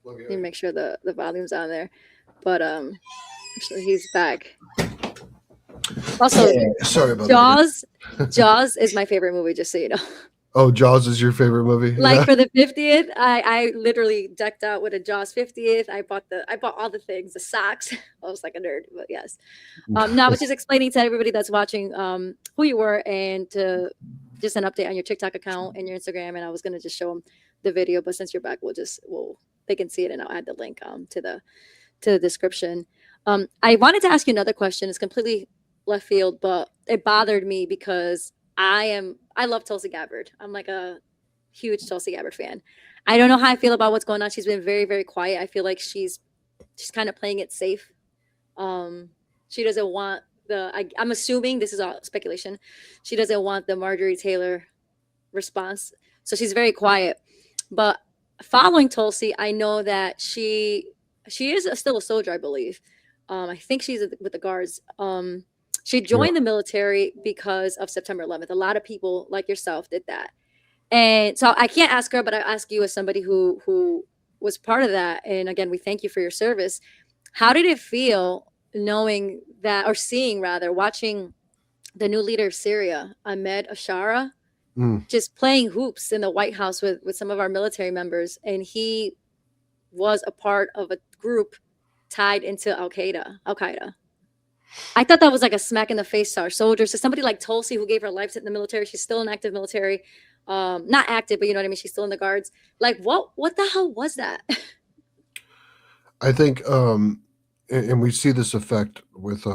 Let me make sure the volume's on there. But actually he's back. Also, Sorry about Jaws. Jaws is my favorite movie, just so you know. Oh, Jaws is your favorite movie? Like for the 50th, I literally decked out with a Jaws 50th. I bought all the things, the socks. I was like a nerd, but yes. No, I was just explaining to everybody that's watching who you were and just an update on your TikTok account and your Instagram. And I was gonna just show them the video, but since you're back, they can see it, and I'll add the link to the description. I wanted to ask you another question. It's completely left field, but it bothered me because I love Tulsi Gabbard. I'm like a huge Tulsi Gabbard fan. I don't know how I feel about what's going on. She's been very, very quiet. I feel like she's kind of playing it safe. She doesn't want I'm assuming, this is all speculation, she doesn't want the Marjorie Taylor response. So she's very quiet. But following Tulsi, I know that she is still a soldier, I believe. I think she's with the guards. She joined the military because of September 11th. A lot of people like yourself did that. And so I can't ask her, but I ask you as somebody who was part of that. And again, we thank you for your service. How did it feel knowing that, or watching the new leader of Syria, Ahmed Ashara, just playing hoops in the White House with some of our military members? And he was a part of a group tied into Al-Qaeda. I thought that was like a smack in the face to our soldiers. So somebody like Tulsi, who gave her life in the military, she's still in active military. Not active, but you know what I mean? She's still in the guards. Like, what the hell was that? I think, and we see this effect with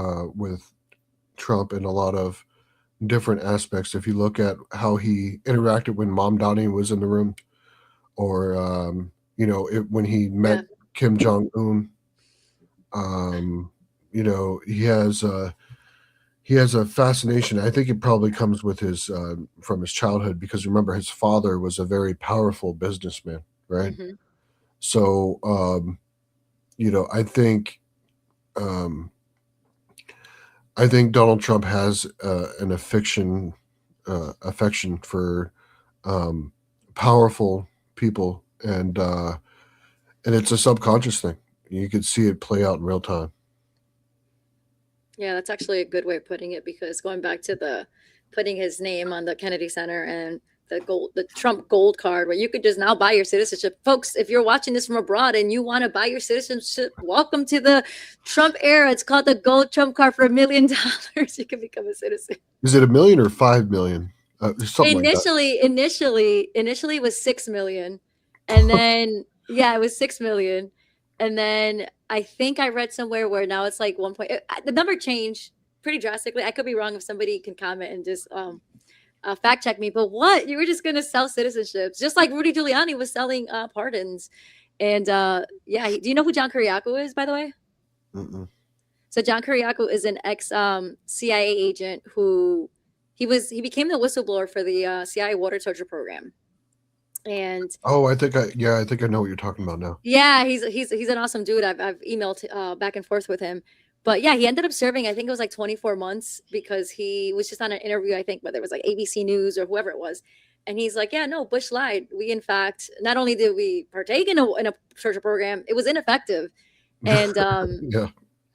Trump in a lot of different aspects. If you look at how he interacted when Mom Donnie was in the room, or when he met Kim Jong Un, he has a fascination. I think it probably comes with his from his childhood, because remember, his father was a very powerful businessman, right? Mm-hmm. So I think Donald Trump has an affection for powerful people, and it's a subconscious thing. You could see it play out in real time. Yeah, that's actually a good way of putting it, because going back to putting his name on the Kennedy Center and the Trump gold card, where you could just now buy your citizenship. Folks, if you're watching this from abroad and you want to buy your citizenship, welcome to the Trump era. It's called the gold Trump card. For $1 million, you can become a citizen. Is it $1 million or $5 million? Initially it was 6 million. And then, it was 6 million. And then I think I read somewhere where now it's like 1 point. The number changed pretty drastically. I could be wrong. If somebody can comment and just fact check me. But what? You were just going to sell citizenships, just like Rudy Giuliani was selling pardons. And do you know who John Kiriakou is, by the way? Mm-mm. So John Kiriakou is an ex CIA agent who he became the whistleblower for the CIA water torture program. And I think I know what you're talking about now. Yeah, he's an awesome dude. I've emailed back and forth with him. But yeah, he ended up serving, I think it was like 24 months, because he was just on an interview, I think, whether it was like ABC News or whoever it was. And he's like, yeah, no, Bush lied. We, in fact, not only did we partake in a torture program, it was ineffective. And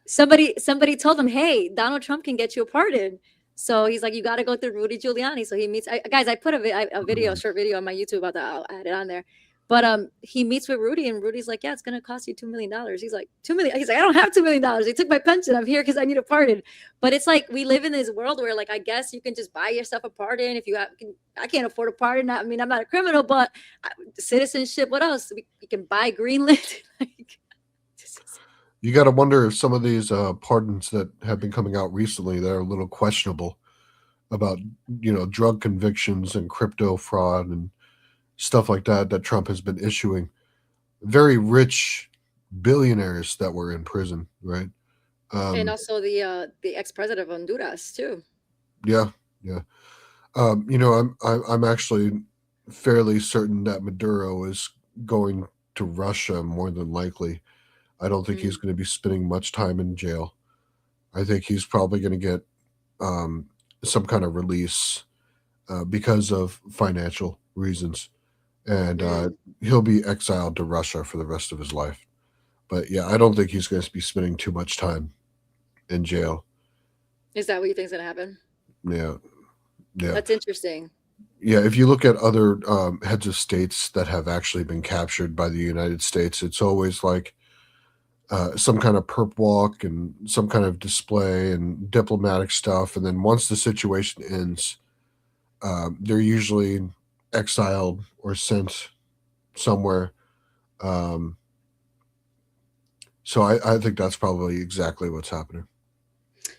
somebody told him, hey, Donald Trump can get you a pardon. So he's like, you got to go through Rudy Giuliani. So he meets, guys, I put a video, a short video on my YouTube about that. I'll add it on there. But he meets with Rudy, and Rudy's like, yeah, it's going to cost you $2 million. He's like, $2 million. He's like, I don't have $2 million. They took my pension. I'm here because I need a pardon. But it's like, we live in this world where, like, I guess you can just buy yourself a pardon. If you have, I can't afford a pardon. I mean, I'm not a criminal, but citizenship, what else? You can buy Greenland. Like, You got to wonder if some of these pardons that have been coming out recently that are a little questionable about, drug convictions and crypto fraud and stuff like that Trump has been issuing. Very rich billionaires that were in prison, right? and also the ex-president of Honduras too. Yeah. I'm actually fairly certain that Maduro is going to Russia more than likely. I don't think he's going to be spending much time in jail. I think he's probably going to get some kind of release because of financial reasons. And he'll be exiled to Russia for the rest of his life. But yeah, I don't think he's going to be spending too much time in jail. Is that what you think is going to happen? Yeah. That's interesting. Yeah, if you look at other heads of states that have actually been captured by the United States, it's always like some kind of perp walk and some kind of display and diplomatic stuff. And then once the situation ends, they're usually exiled or sent somewhere. So I think that's probably exactly what's happening.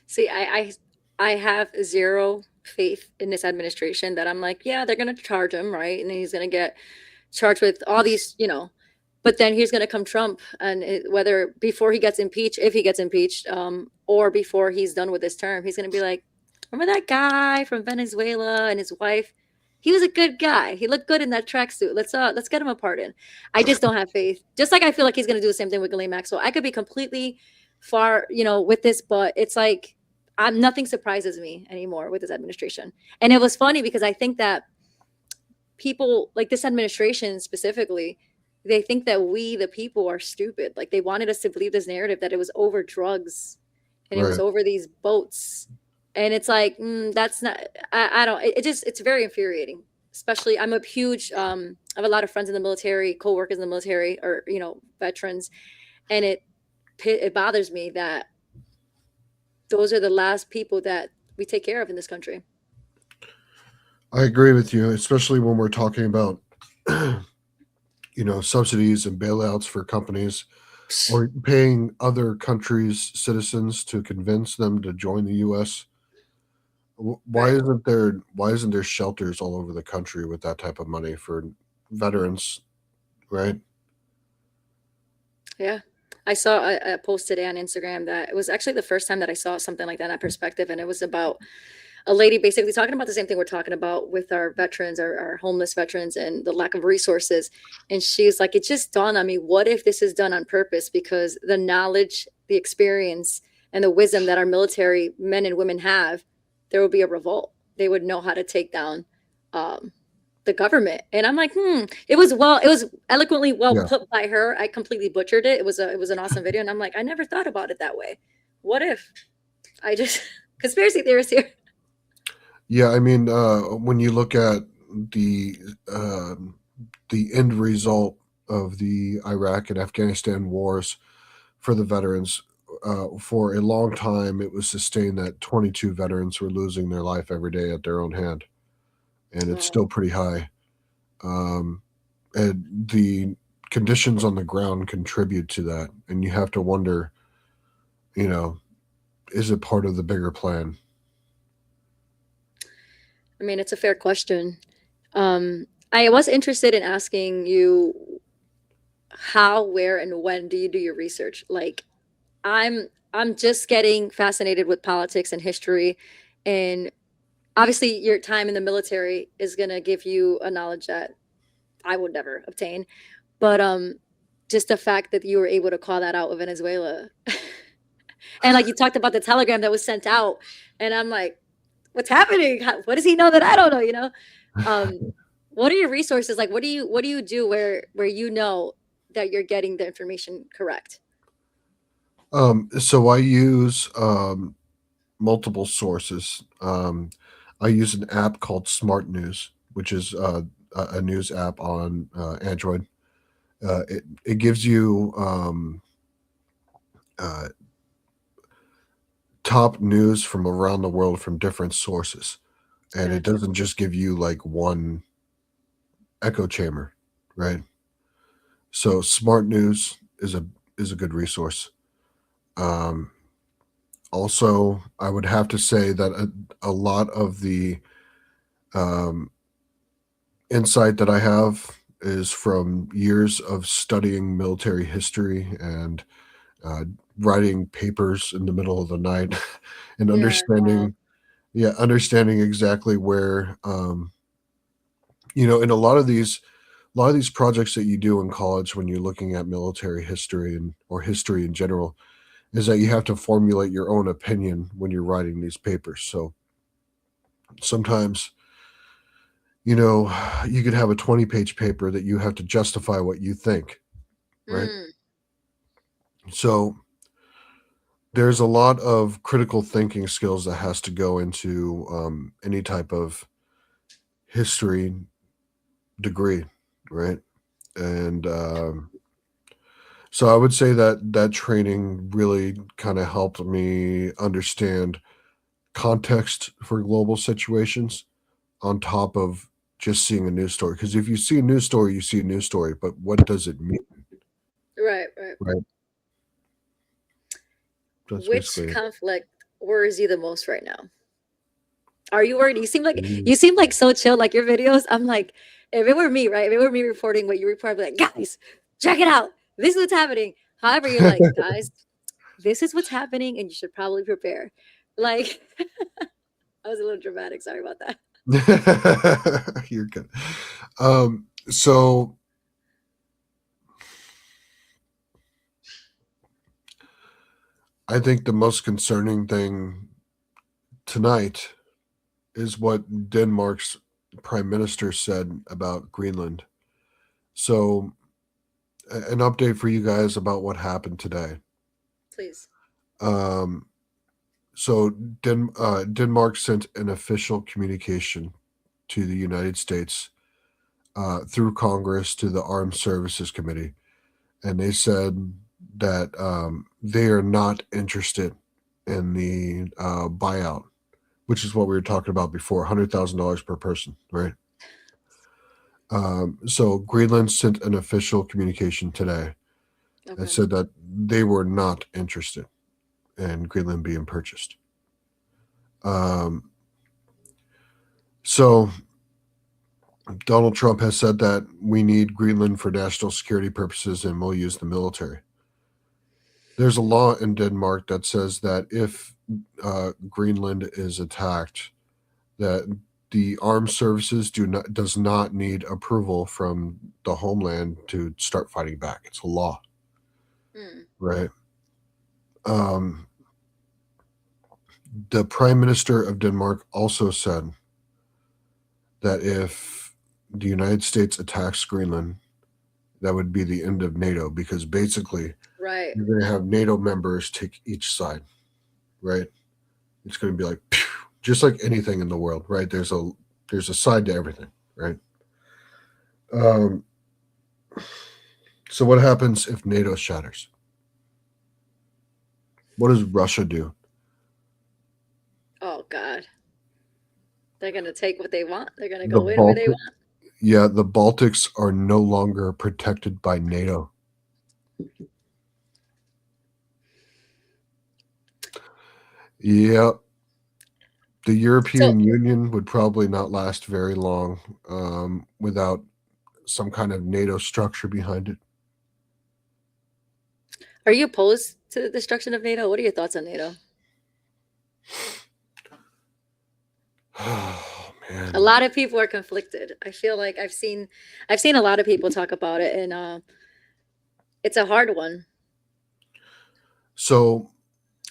See, I have zero faith in this administration that I'm like, yeah, they're going to charge him, right? And then he's going to get charged with all these, but then here's going to come Trump, and whether before he gets impeached, if he gets impeached, or before he's done with his term, he's going to be like, remember that guy from Venezuela and his wife? He was a good guy. He looked good in that tracksuit. Let's get him a pardon. I just don't have faith. Just like I feel like he's going to do the same thing with Ghislaine Maxwell. I could be completely far, with this, but it's like nothing surprises me anymore with this administration. And it was funny because I think that people like this administration specifically, they think that we, the people, are stupid. Like they wanted us to believe this narrative that it was over drugs and it was over these boats. And it's like, that's not, I don't, it's very infuriating. Especially, I'm a huge, I have a lot of friends in the military, co-workers in the military, or, veterans. And it bothers me that those are the last people that we take care of in this country. I agree with you, especially when we're talking about, subsidies and bailouts for companies or paying other countries' citizens to convince them to join the U.S. Why isn't there shelters all over the country with that type of money for veterans, right? Yeah. I saw a post today on Instagram that it was actually the first time that I saw something like that in that perspective. And it was about a lady basically talking about the same thing we're talking about with our veterans, our homeless veterans, and the lack of resources. And she's like, it just dawned on me, what if this is done on purpose? Because the knowledge, the experience, and the wisdom that our military men and women have, there will be a revolt. They would know how to take down the government. And I'm like, it was eloquently put by her. I completely butchered it. It was an awesome video. And I'm like, I never thought about it that way. What if conspiracy theorist here? Yeah. I mean, when you look at the end result of the Iraq and Afghanistan wars for the veterans, for a long time, it was sustained that 22 veterans were losing their life every day at their own hand. And it's still pretty high. And the conditions on the ground contribute to that. And you have to wonder, is it part of the bigger plan? I mean, it's a fair question. I was interested in asking you how, where, and when do you do your research? Like, I'm just getting fascinated with politics and history, and obviously your time in the military is going to give you a knowledge that I would never obtain. But just the fact that you were able to call that out with Venezuela. And like you talked about the telegram that was sent out, and I'm like, what's happening? What does he know that I don't know? What are your resources? Like, what do you do where you know that you're getting the information correct? So I use multiple sources. I use an app called Smart News, which is a news app on Android. It gives you uh, top news from around the world from different sources, and it Gotcha. doesn't just give you like one echo chamber, right? So Smart News is a good resource. Um, Also, I would have to say that a lot of the um, insight that I have is from years of studying military history and uh, writing papers in the middle of the night and Yeah, wow. understanding exactly where in a lot of these projects that you do in college when you're looking at military history and or history in general is that you have to formulate your own opinion when you're writing these papers. So sometimes you could have a 20-page paper that you have to justify what you think, right? Mm, So there's a lot of critical thinking skills that has to go into any type of history degree, right? And so I would say that that training really kind of helped me understand context for global situations on top of just seeing a news story. Because if you see a news story, you see a news story, but what does it mean, right, right. right? That's Which basically it. conflict worries you the most right now? Are you worried? Mhm. You seem like so chill. Like your videos, I'm like, if it were me, right? If it were me reporting what you report, I'd be like, guys, check it out. This is what's happening. However, you're like, guys, this is what's happening, and you should probably prepare. Like, I was a little dramatic. Sorry about that. You're good. So I think the most concerning thing tonight is what Denmark's prime minister said about Greenland. So, an update for you guys about what happened today. Please. Um, so, Denmark sent an official communication to the United States through Congress to the Armed Services Committee, and they said that they are not interested in the buyout, which is what we were talking about before, $100,000 per person, right? So Greenland sent an official communication today that Okay. said that they were not interested in Greenland being purchased. Um, so Donald Trump has said that we need Greenland for national security purposes and we'll use the military. There's a law in Denmark that says that if Greenland is attacked, that the armed services does not need approval from the homeland to start fighting back. It's a law, Mm, right? Um, the prime minister of Denmark also said that if the United States attacks Greenland, that would be the end of NATO because basically right. you're going to have NATO members take each side, right? It's going to be like phew, just like anything in the world, right? There's a side to everything, right? Um, so what happens if NATO shatters? What does Russia do? Oh God, they're gonna take what they want. They're gonna The go in where they Baltic, want. yeah, the Baltics are no longer protected by NATO. Yeah, the So, European Union would probably not last very long without some kind of NATO structure behind it. are you opposed to the destruction of NATO? What are your thoughts on NATO? Oh A man. lot of people are conflicted. I feel like I've seen a lot of people talk about it, and it's a hard one. So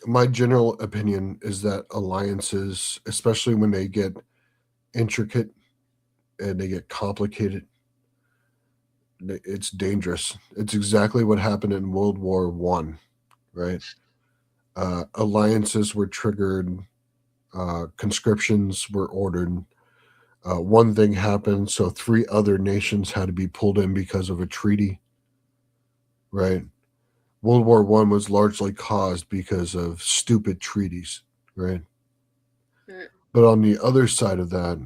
my general opinion is that alliances, especially when they get intricate and they get complicated, it's dangerous. It's exactly what happened in World War One, right? Alliances were triggered conscriptions were ordered. One thing happened, so 3 other nations had to be pulled in because of a treaty. Right. World War I was largely caused because of stupid treaties. Right. Right. But on the other side of that,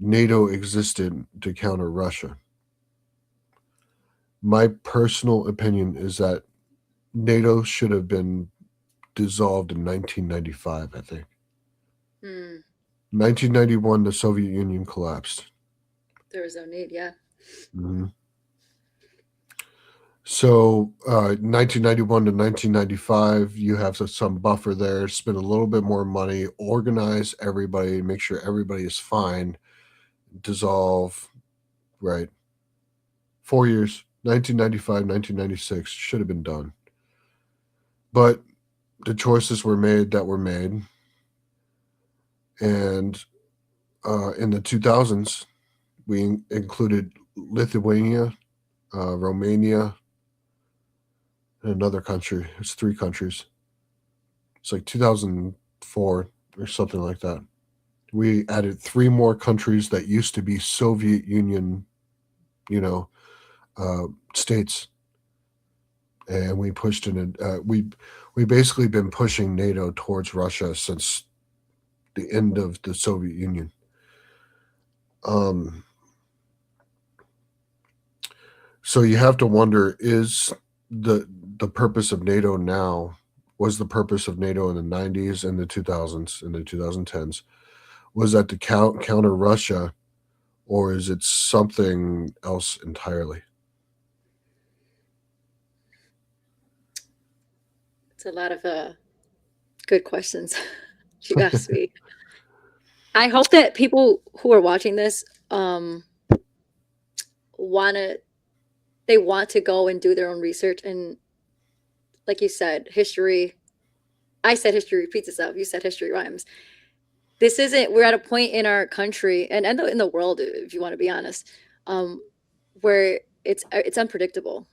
NATO existed to counter Russia. My personal opinion is that NATO should have been dissolved in 1995, I think. Hmm. 1991, the Soviet Union collapsed. There was no need. Yeah. Mhm. So, 1991 to 1995, you have some buffer there, spend a little bit more money, organize everybody, make sure everybody is fine, dissolve, right? 4 years, 1995, 1996, should have been done. But the choices were made that were made. And in the 2000s, we included Lithuania, Romania, and another country. It's 3 countries. It's like 2004 or something like that. We added 3 more countries that used to be Soviet Union, you know, states, and we pushed in. We basically been pushing NATO towards Russia since the end of the Soviet Union. Um, so you have to wonder: is the purpose of NATO now was the purpose of NATO in the 90s and the 2000s and the 2010s? Was that to counter Russia, or is it something else entirely? It's a lot of good questions you asked me. I hope that people who are watching this want to they want to go and do their own research, and like you said, history. I said history repeats itself. You said history rhymes. This isn't. We're at a point in our country and in the world, if you want to be honest, um, where it's unpredictable.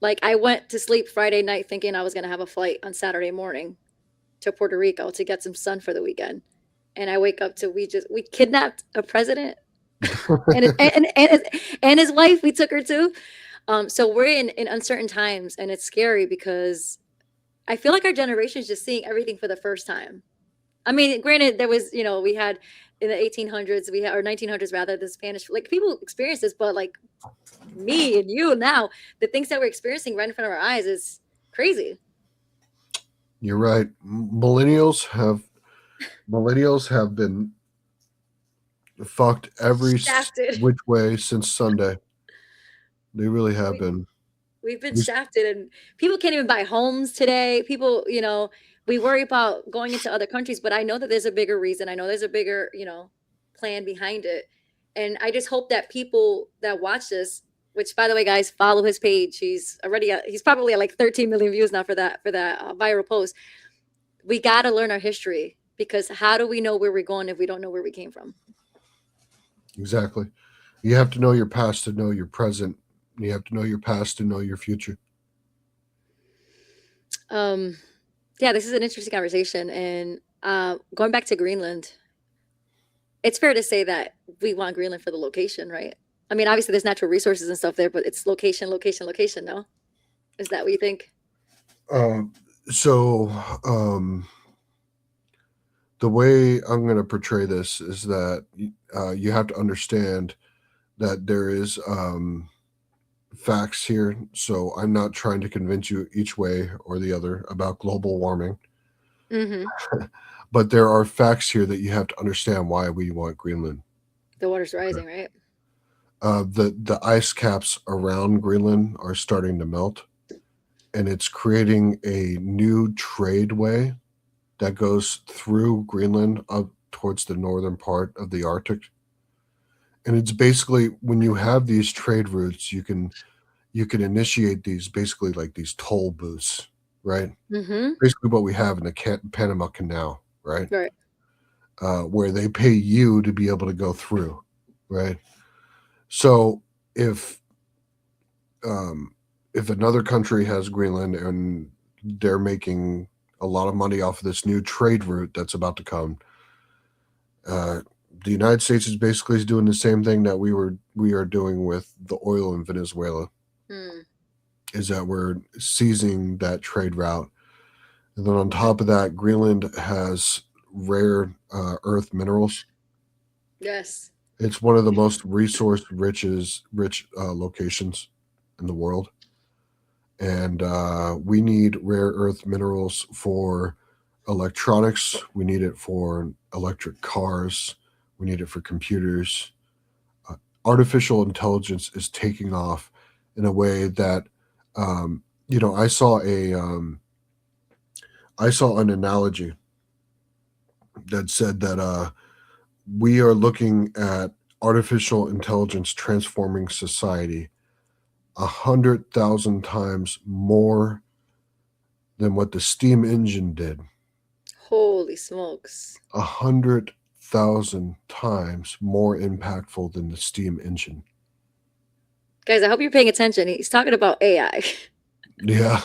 Like I went to sleep Friday night thinking I was going to have a flight on Saturday morning to Puerto Rico to get some sun for the weekend, and I wake up to we kidnapped a president and his wife. We took her too. So we're in uncertain times, and it's scary because I feel like our generation is just seeing everything for the first time. I mean, granted, there was, we had in the 1800s, we had, or 1900s rather, the Spanish, like people experienced this, but like me and you now, the things that we're experiencing right in front of our eyes is crazy. You're right. Millennials have been fucked every Shafted. which way since Sunday. They really have We, been. we've been We, shafted, and people can't even buy homes today. People, we worry about going into other countries, but I know that there's a bigger reason. I know there's a bigger, plan behind it. And I just hope that people that watch this, which by the way, guys, follow his page. He's probably at like 13 million views now for that viral post. We got to learn our history, because how do we know where we're going if we don't know where we came from? exactly. You have to know your past to know your present. You have to know your past to know your future. Um, yeah, this is an interesting conversation. And going back to Greenland, it's fair to say that we want Greenland for the location, right? I mean, obviously there's natural resources and stuff there, but it's location, location, location. No, is that what you think? Um, so, the way I'm going to portray this is that you have to understand that there is facts here. So I'm not trying to convince you each way or the other about global warming, Mm-hmm. but there are facts here that you have to understand why we want Greenland. The water's rising, right? The ice caps around Greenland are starting to melt, and it's creating a new trade way that goes through Greenland up towards the northern part of the Arctic. And it's basically when you have these trade routes, you can initiate these basically like these toll booths, right? Mm-hmm. Basically what we have in the Panama Canal, right? Right. Where they pay you to be able to go through, right? So if um, if another country has Greenland and they're making a lot of money off of this new trade route that's about to come. The United States is basically doing the same thing that we are doing with the oil in Venezuela. Hmm. Is that we're seizing that trade route, and then on top of that, Greenland has rare earth minerals. Yes. It's one of the most rich locations in the world, and we need rare earth minerals for electronics. We need it for electric cars. We need it for computers. Artificial intelligence is taking off in a way that, you know, I saw an analogy that said that we are looking at artificial intelligence transforming society 100,000 times more than what the steam engine did. Holy smokes. 100,000 times more impactful than the steam engine. Guys, I hope you're paying attention. He's talking about AI. Yeah,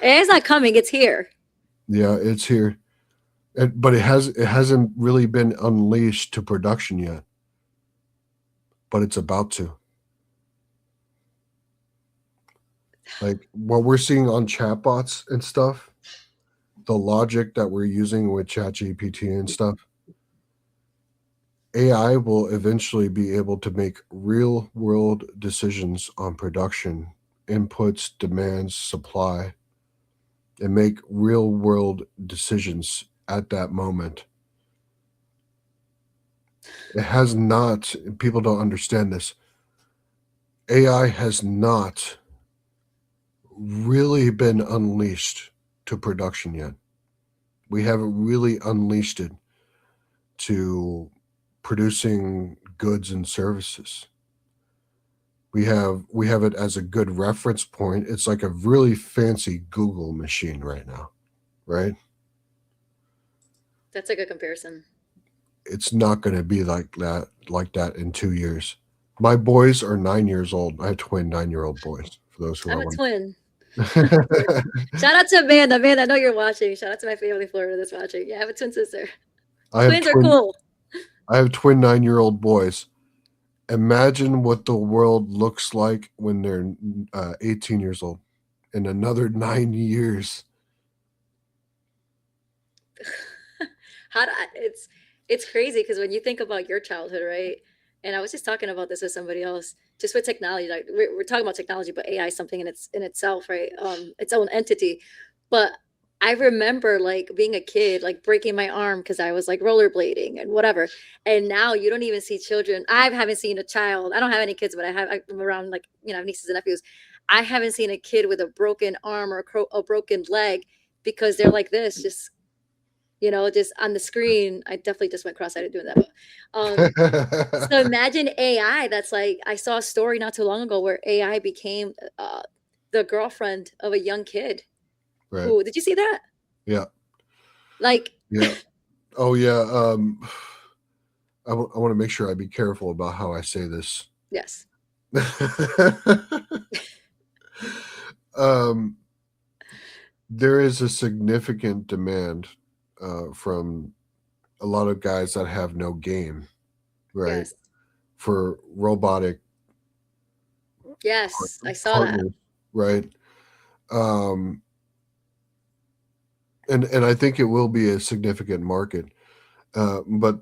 AI is not coming, it's here. yeah, it's here. But it hasn't really been unleashed to production yet. But it's about to. Like what we're seeing on chatbots and stuff, the logic that we're using with ChatGPT and stuff, AI will eventually be able to make real world decisions on production, inputs, demands, supply, and make real world decisions at that moment. It has not, people don't understand this. AI has not really been unleashed to production yet. We haven't really unleashed it to producing goods and services. We have it as a good reference point. It's like a really fancy Google machine right now, right? That's a good comparison. It's not going to be like that in 2 years. My boys are 9 years old. I have twin 9-year-old boys, for those who I'm are a wondering. twin. Shout out to Amanda. Amanda, I know you're watching. Shout out to my family in Florida that's watching. Yeah, I have a twin sister. Twins are cool. I have twin 9-year-old boys. Imagine what the world looks like when they're 18 years old in another 9 years. It's crazy because when you think about your childhood, right? And I was just talking about this with somebody else, just with technology. Like we're talking about technology, but AI is something in itself, right? Its own entity. But I remember like being a kid, like breaking my arm because I was like rollerblading and whatever. And now you don't even see children. I haven't seen a child. I don't have any kids, but I'm around like nieces and nephews. I haven't seen a kid with a broken arm or a broken leg because they're like this, just just on the screen. I definitely just went cross-eyed doing that. But, so imagine AI. That's like I saw a story not too long ago where AI became the girlfriend of a young kid. Right. Who did you see that? Yeah. Like Yeah. Oh yeah. I want to make sure I be careful about how I say this. Yes. There is a significant demand from a lot of guys that have no game, right? Yes. For robotic. Yes, I saw that. Right. And I think it will be a significant market. But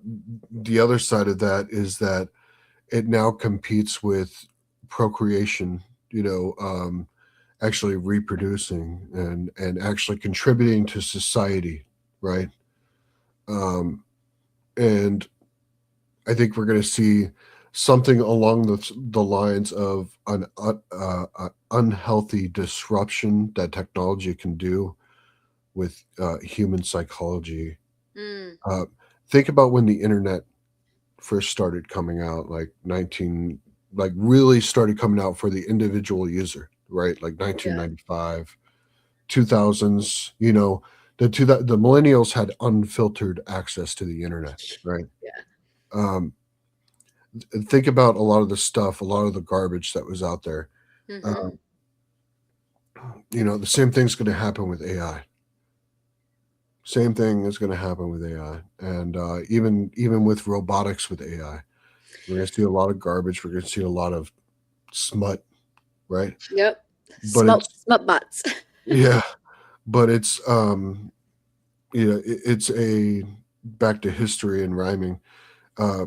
the other side of that is that it now competes with procreation, actually reproducing and actually contributing to society, right? And I think we're going to see something along the lines of an unhealthy disruption that technology can do with human psychology. Think about when the internet first started coming out, like really started coming out for the individual user, right? Like 1995, 2000s. The millennials had unfiltered access to the internet, right? Yeah. Think about a lot of the stuff, a lot of the garbage that was out there. Mm-hmm. The same thing's going to happen with AI. Same thing is going to happen with AI, and even with robotics with AI, we're going to see a lot of garbage. We're going to see a lot of smut, right? Yep. But it's Smut bots. yeah, but it's it's a back to history and rhyming. Uh,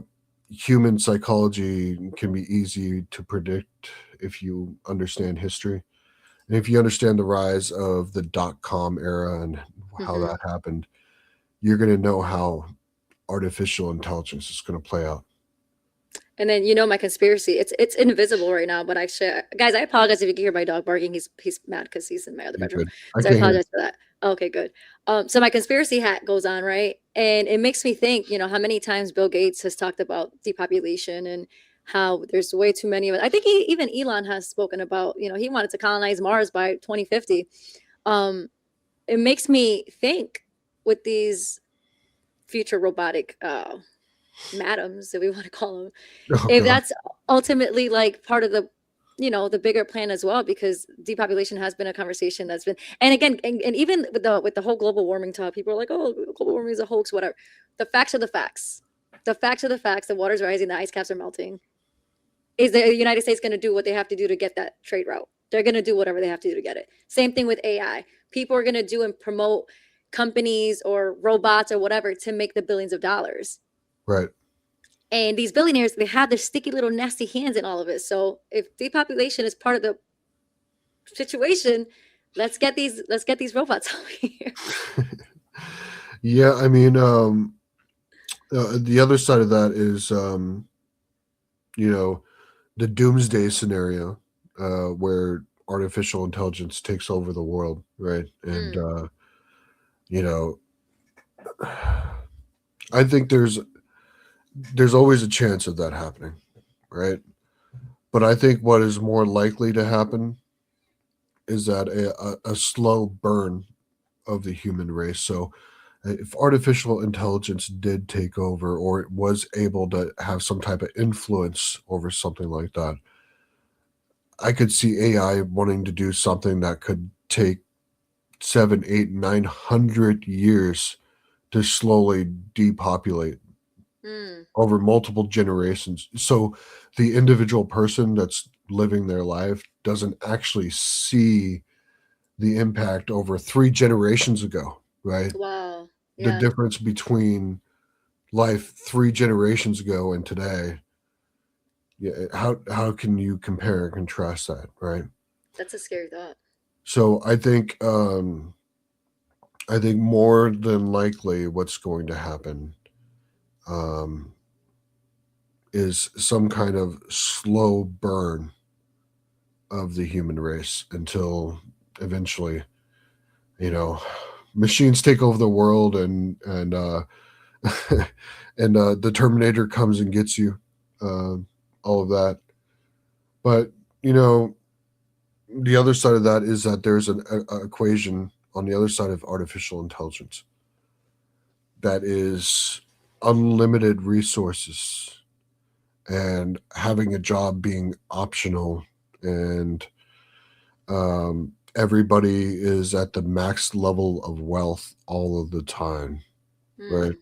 Human psychology can be easy to predict if you understand history. And if you understand the rise of the .com era and how Hmm. that happened, you're going to know how artificial intelligence is going to play out. And then my conspiracy. It's invisible right now, but actually, guys, I apologize if you can hear my dog barking. He's mad because he's in my other You're bedroom, good. I so I can't hear. apologize for that. Okay, good. So my conspiracy hat goes on, right? And it makes me think, how many times Bill Gates has talked about depopulation and how there's way too many of it. I think even Elon has spoken about, he wanted to colonize Mars by 2050. Um, it makes me think with these future robotic madams, if we want to call them, Oh if God. that's ultimately like part of the bigger plan as well, because depopulation has been a conversation that's been, and again, and even with the whole global warming talk, people are like, oh, global warming is a hoax, whatever. The facts are the facts. The facts are the facts. The water's rising, the ice caps are melting. Is the United States going to do what they have to do to get that trade route? They're going to do whatever they have to do to get it. Same thing with AI. People are going to do and promote companies or robots or whatever to make the billions of dollars. Right. And these billionaires, they have their sticky little nasty hands in all of it. So if depopulation is part of the situation, let's get these robots out here. Yeah, I mean, the other side of that is, you know, the doomsday scenario, where artificial intelligence takes over the world, right? And Mm, you know, I think there's always a chance of that happening, right? But I think what is more likely to happen is that a slow burn of the human race. So if artificial intelligence did take over, or it was able to have some type of influence over something like that, I could see AI wanting to do something that could take 7, 8, 900 years to slowly depopulate mm. over multiple generations. So the individual person that's living their life doesn't actually see the impact over 3 generations ago, right? Wow. The Yeah, difference between life 3 generations ago and today. Yeah, how can you compare and contrast that, right? that's a scary thought. So I think more than likely what's going to happen, um, is some kind of slow burn of the human race until eventually, you know, machines take over the world, and and the Terminator comes and gets you, uh, all of that. But you know, the other side of that is that there's a equation on the other side of artificial intelligence that is unlimited resources and having a job being optional, and everybody is at the max level of wealth all of the time, right? Mm,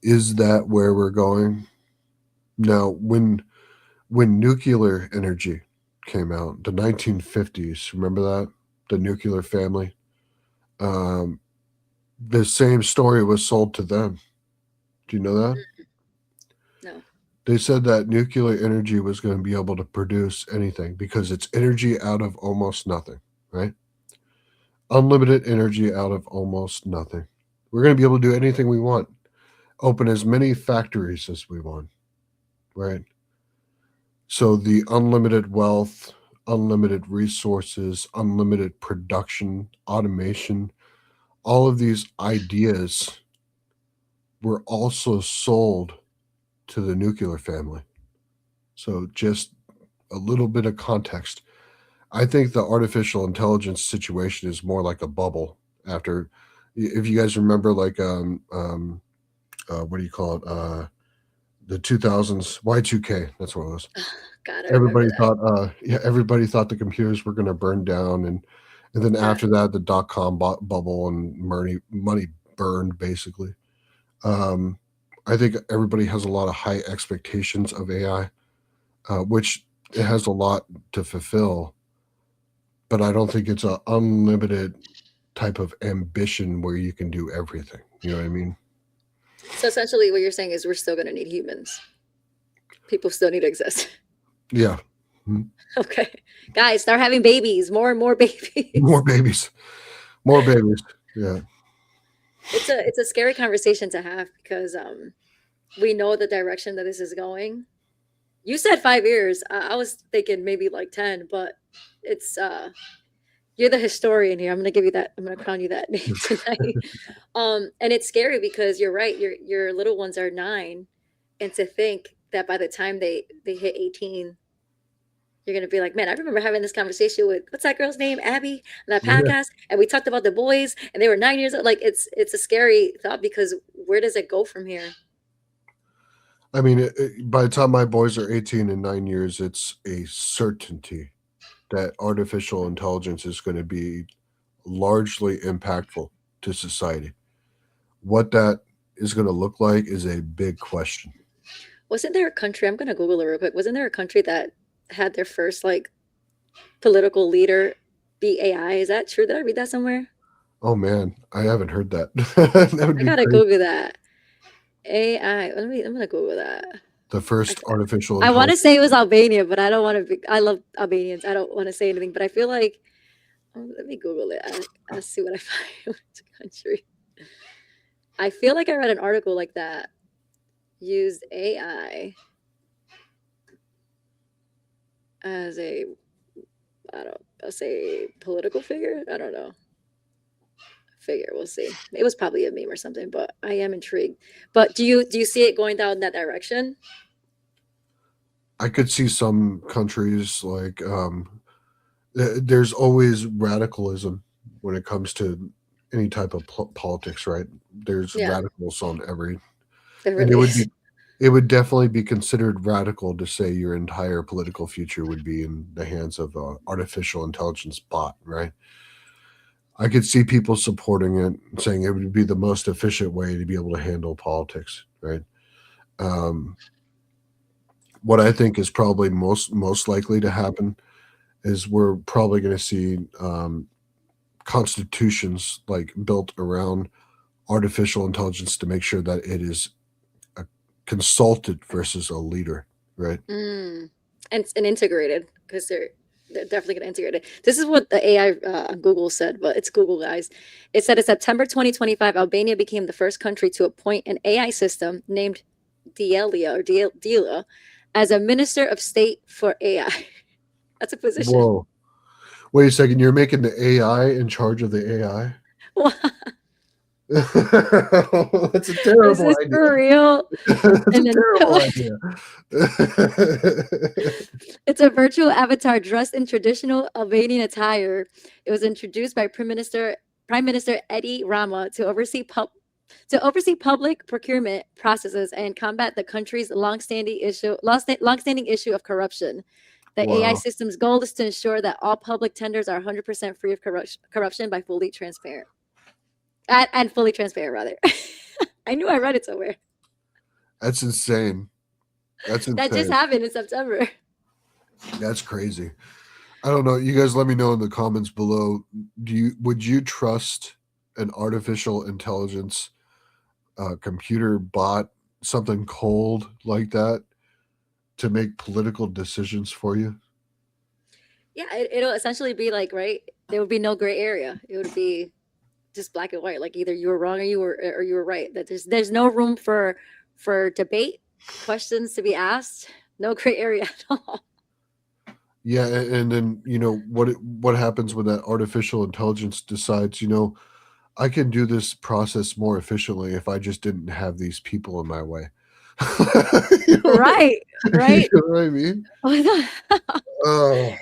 Is that where we're going now? When nuclear energy came out, the 1950s, remember that, the nuclear family, um, the same story was sold to them. Do you know that? mm. No. They said that nuclear energy was going to be able to produce anything because it's energy out of almost nothing, right? Unlimited energy out of almost nothing. We're going to be able to do anything we want, open as many factories as we want, right? So the unlimited wealth, unlimited resources, unlimited production, automation, all of these ideas were also sold to the nuclear family. So just a little bit of context. I think the artificial intelligence situation is more like a bubble after, if you guys remember, like, what do you call it? The 2000s, Y2K, that's what it was. God, I remember that. Yeah, everybody thought the computers were going to burn down, and then Yeah. after that, the bubble and money burned, basically. Um, I think everybody has a lot of high expectations of AI, which it has a lot to fulfill, but I don't think it's an unlimited type of ambition where you can do everything. You know what I mean? So essentially, what you're saying is we're still going to need humans. People still need to exist. Yeah. Mm. Okay, guys, start having babies. More and more babies. More babies. More babies. Yeah. It's a scary conversation to have because we know the direction that this is going. You said 5 years. I was thinking maybe like 10, but it's you're the historian here. I'm gonna give you that. I'm gonna crown you that name tonight. And it's scary because you're right. Your little ones are 9, and to think that by the time they hit 18, you're gonna be like, man, I remember having this conversation with what's that girl's name, Abby, on that Yeah. podcast, and we talked about the boys, and they were 9 years old. Like it's a scary thought because where does it go from here? I mean, by the time my boys are 18 in 9 years, it's a certainty that artificial intelligence is going to be largely impactful to society. What that is going to look like is a big question. Wasn't there a country? I'm gonna Google it real quick. Wasn't there a country that had their first like political leader be AI? Is that true? Did I read that somewhere? Oh man, I haven't heard that. That would I be gotta crazy. Google that. AI. I'm gonna Google that. The first artificial I want to intelligence. say it was Albania, but I don't want to be. I love Albanians. I don't want to say anything, but I feel like. Oh, let me Google it. I'll see what I find. Which country? I feel like I read an article like that. Used AI as a, I'll say political figure. I don't know. Figure. We'll see. It was probably a meme or something, but I am intrigued. But do you see it going down that direction? I could see some countries like there's always radicalism when it comes to any type of politics, right? There's Yeah, radicals on every, there and it really would is. be, it would definitely be considered radical to say your entire political future would be in the hands of a artificial intelligence bot, right? I could see people supporting it, saying it would be the most efficient way to be able to handle politics, right? Um, what I think is probably most likely to happen is we're probably going to see constitutions like built around artificial intelligence to make sure that it is a consulted versus a leader, right? Mm. And integrated because they're definitely going to integrate it. This is what the AI on Google said, but it's Google, guys. It said in September 2025, Albania became the first country to appoint an AI system named Delia as a Minister of State for AI. That's a position. Whoa. Wait a second. You're making the AI in charge of the AI? That's a Is terrible this idea. for real? That's And a then terrible idea. it's a virtual avatar dressed in traditional Albanian attire. It was introduced by Prime Minister Edi Rama to oversee public procurement processes and combat the country's longstanding issue of corruption. The AI Wow. system's goal is to ensure that all public tenders are 100% free of corruption by fully transparent. And fully transparent, rather. I knew I read it somewhere. That's insane. That's insane. That just happened in September. That's crazy. I don't know. You guys let me know in the comments below. Would you trust an artificial intelligence computer bot, something cold like that, to make political decisions for you? Yeah, it'll essentially be like, right? There would be no gray area. It would be just black and white. Like either you were wrong or you were right. That there's no room for debate, questions to be asked, no gray area at all. Yeah, and then what happens when that artificial intelligence decides, I can do this process more efficiently if I just didn't have these people in my way. Right, right. You know what I mean? Oh,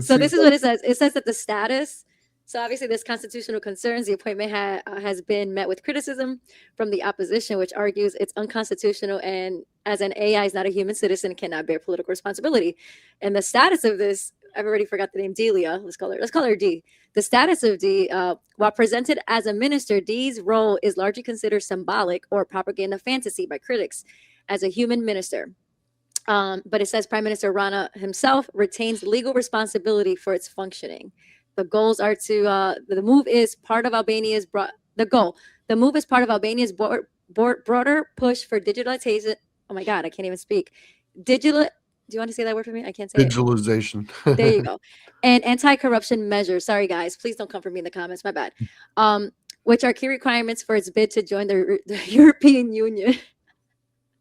So this is what it says. It says that the status. So obviously, there's constitutional concerns. The appointment has been met with criticism from the opposition, which argues it's unconstitutional and as an AI is not a human citizen, cannot bear political responsibility. And the status of this I've already forgot the name. Delia. Let's call her D. The status of D, while presented as a minister, D's role is largely considered symbolic or propaganda fantasy by critics as a human minister. But it says Prime Minister Rana himself retains legal responsibility for its functioning. The goals are to the move is part of Albania's the goal. The move is part of Albania's broader push for digitalization. Oh my God, I can't even speak. Digital. Do you want to say that word for me? I can't say it. Digitalization. There you go. And anti-corruption measures. Sorry, guys. Please don't come for me in the comments. My bad. Which are key requirements for its bid to join the European Union.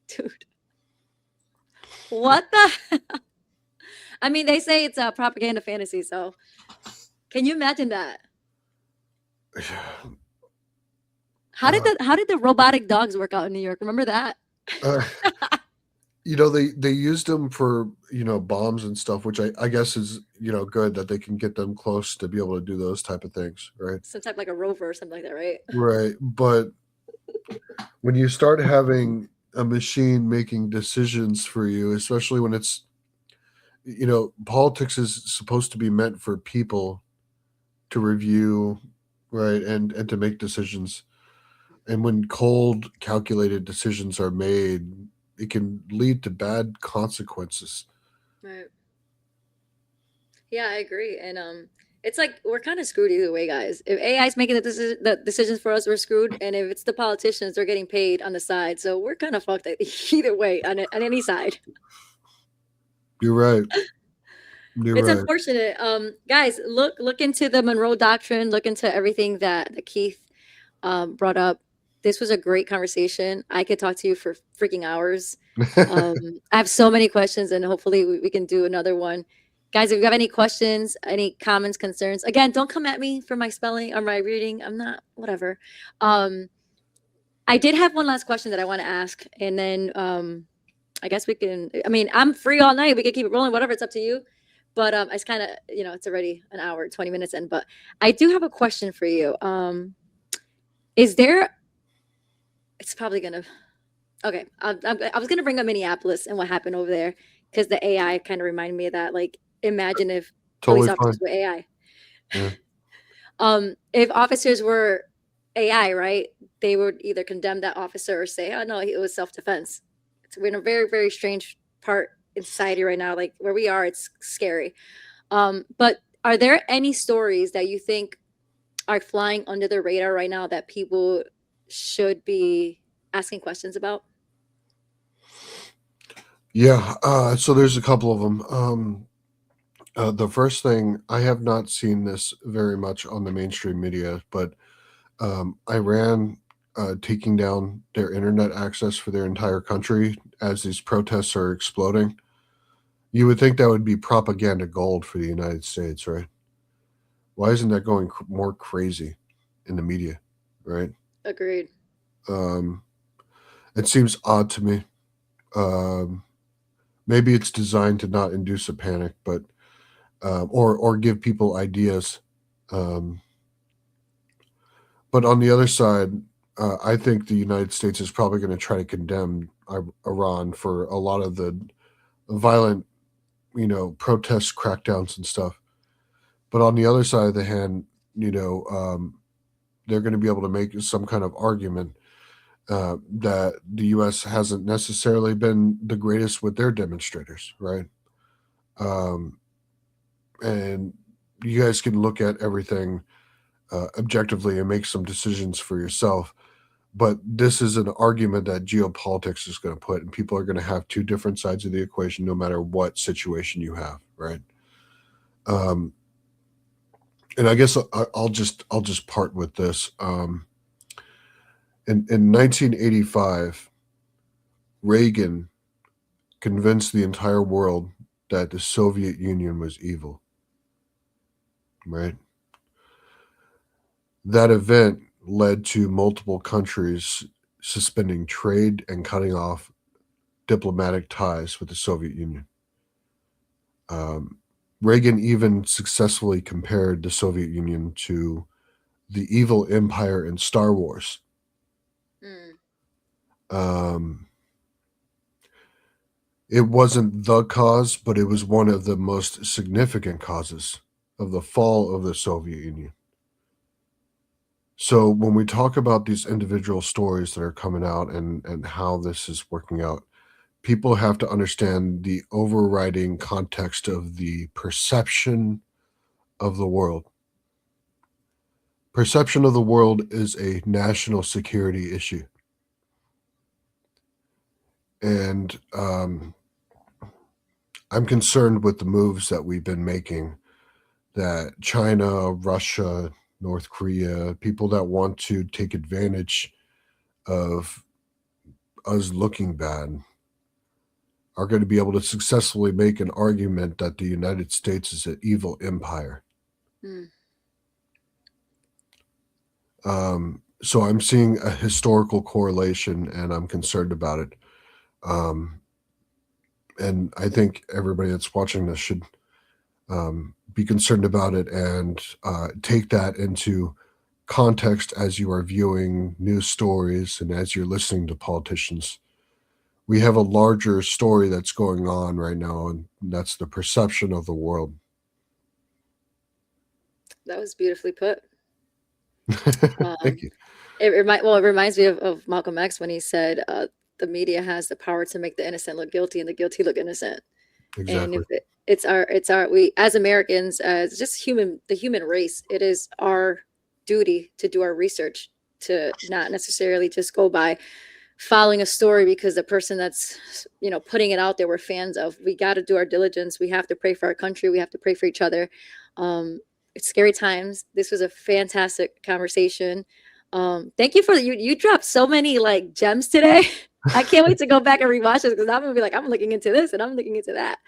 Dude. What the? I mean, they say it's a propaganda fantasy. So can you imagine that? How did the robotic dogs work out in New York? Remember that? You know, they used them for, you know, bombs and stuff, which I guess is, you know, good that they can get them close to be able to do those type of things, right? Some type like a rover or something like that, right? Right. But when you start having a machine making decisions for you, especially when it's, you know, politics is supposed to be meant for people to review, right, and to make decisions. And when cold, calculated decisions are made, it can lead to bad consequences. Right. Yeah, I agree. And it's like we're kind of screwed either way, guys. If AI is making the decisions for us, we're screwed. And if it's the politicians, they're getting paid on the side. So we're kind of fucked either way on any side. You're right. You're It's right. unfortunate. Guys, look into the Monroe Doctrine. Look into everything that Keith brought up. This was a great conversation. I could talk to you for freaking hours. I have so many questions, and hopefully we can do another one. Guys, if you have any questions, any comments, concerns, again, don't come at me for my spelling or my reading. I'm not, whatever. I did have one last question that I want to ask, and then I guess we can, I mean, I'm free all night. We can keep it rolling, whatever. It's up to you. But it's kind of, you know, it's already an hour, 20 minutes in. But I do have a question for you. Is there, it's probably going to, okay. I was going to bring up Minneapolis and what happened over there because the AI kind of reminded me of that. Like, imagine if Totally police officers fine. were AI. Yeah. If officers were AI, right, they would either condemn that officer or say, oh, no, it was self-defense. We're in a very, very strange part in society right now. Like where we are, it's scary. But are there any stories that you think are flying under the radar right now that people should be asking questions about? Yeah. So there's a couple of them. The first thing, I have not seen this very much on the mainstream media, but Iran taking down their internet access for their entire country as these protests are exploding. You would think that would be propaganda gold for the United States, right? Why isn't that going more crazy in the media, right? Agreed. It seems odd to me. Maybe it's designed to not induce a panic, but or give people ideas. But on the other side, I think the United States is probably going to try to condemn Iran for a lot of the violent, you know, protest crackdowns and stuff. But on the other side of the hand, you know, they're going to be able to make some kind of argument that the U.S. hasn't necessarily been the greatest with their demonstrators, right? And you guys can look at everything objectively and make some decisions for yourself. But this is an argument that geopolitics is going to put, and people are going to have two different sides of the equation, no matter what situation you have, right? And I guess I'll just part with this. In 1985, Reagan convinced the entire world that the Soviet Union was evil, right? That event led to multiple countries suspending trade and cutting off diplomatic ties with the Soviet Union. Reagan even successfully compared the Soviet Union to the evil empire in Star Wars. It wasn't the cause, but it was one of the most significant causes of the fall of the Soviet Union. So when we talk about these individual stories that are coming out and how this is working out, people have to understand the overriding context of the perception of the world. Perception of the world is a national security issue. And I'm concerned with the moves that we've been making, that China, Russia, North Korea, people that want to take advantage of us looking bad, are going to be able to successfully make an argument that the United States is an evil empire. Mm. So I'm seeing a historical correlation, and I'm concerned about it. And I think everybody that's watching this should be concerned about it and take that into context as you are viewing news stories and as you're listening to politicians. We have a larger story that's going on right now, and that's the perception of the world. That was beautifully put. Thank you. It reminds me of Malcolm X when he said, the media has the power to make the innocent look guilty and the guilty look innocent. And Exactly. if we as Americans, as just the human race, it is our duty to do our research, to not necessarily just go by following a story because the person that's putting it out there we're fans of. We got to do our diligence. We have to pray for our country. We have to pray for each other. It's scary times. This was a fantastic conversation. Thank you for you dropped so many like gems today. I can't wait to go back and rewatch this because I'm gonna be like, I'm looking into this and I'm looking into that.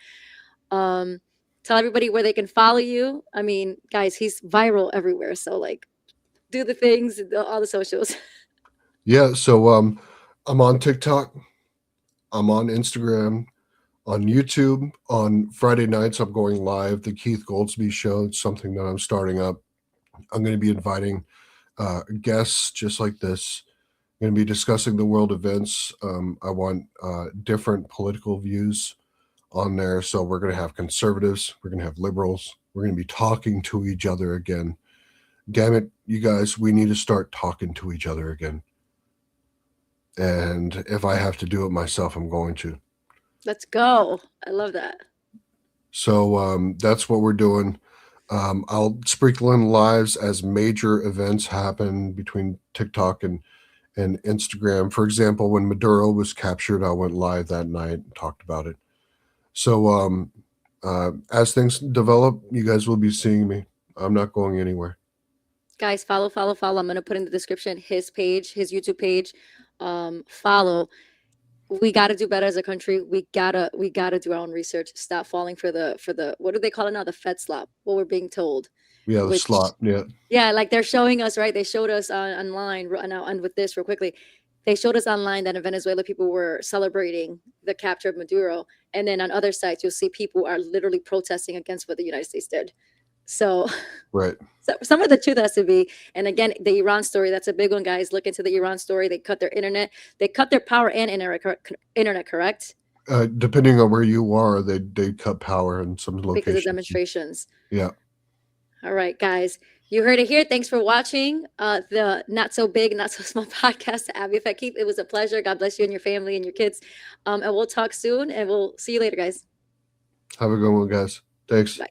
Tell everybody where they can follow you. I mean, guys, he's viral everywhere. So like, do the things, all the socials. Yeah. So I'm on TikTok. I'm on Instagram, on YouTube. On Friday nights, I'm going live. The Keith Goldsby Show. It's something that I'm starting up. I'm going to be inviting guests just like this. I'm going to be discussing the world events. I want different political views on there. So we're going to have conservatives. We're going to have liberals. We're going to be talking to each other again. Damn it, you guys, we need to start talking to each other again. And if I have to do it myself, I'm going to. Let's go. I love that. So that's what we're doing. I'll sprinkle in lives as major events happen between TikTok and Instagram. For example, when Maduro was captured, I went live that night and talked about it. So as things develop, you guys will be seeing me. I'm not going anywhere. Guys, follow. I'm going to put in the description his page, his YouTube page. Follow. We got to do better as a country. We gotta do our own research. Stop falling for the what do they call it now? The Fed slop. What we're being told. Yeah, the Which, slot. Yeah. Yeah, like they're showing us, right? They showed us online. And I'll end with this real quickly. They showed us online that in Venezuela people were celebrating the capture of Maduro, and then on other sites you'll see people are literally protesting against what the United States did. So, Right. so some of the truth has to be. And again, the Iran story, that's a big one, guys. Look into the Iran story. They cut their internet. They cut their power and internet, correct? Depending on where you are, they cut power in some locations. Because of demonstrations. Yeah. All right, guys. You heard it here. Thanks for watching the Not So Big, Not So Small podcast. Abby Keith, it was a pleasure. God bless you and your family and your kids. And we'll talk soon, and we'll see you later, guys. Have a good one, guys. Thanks. Bye.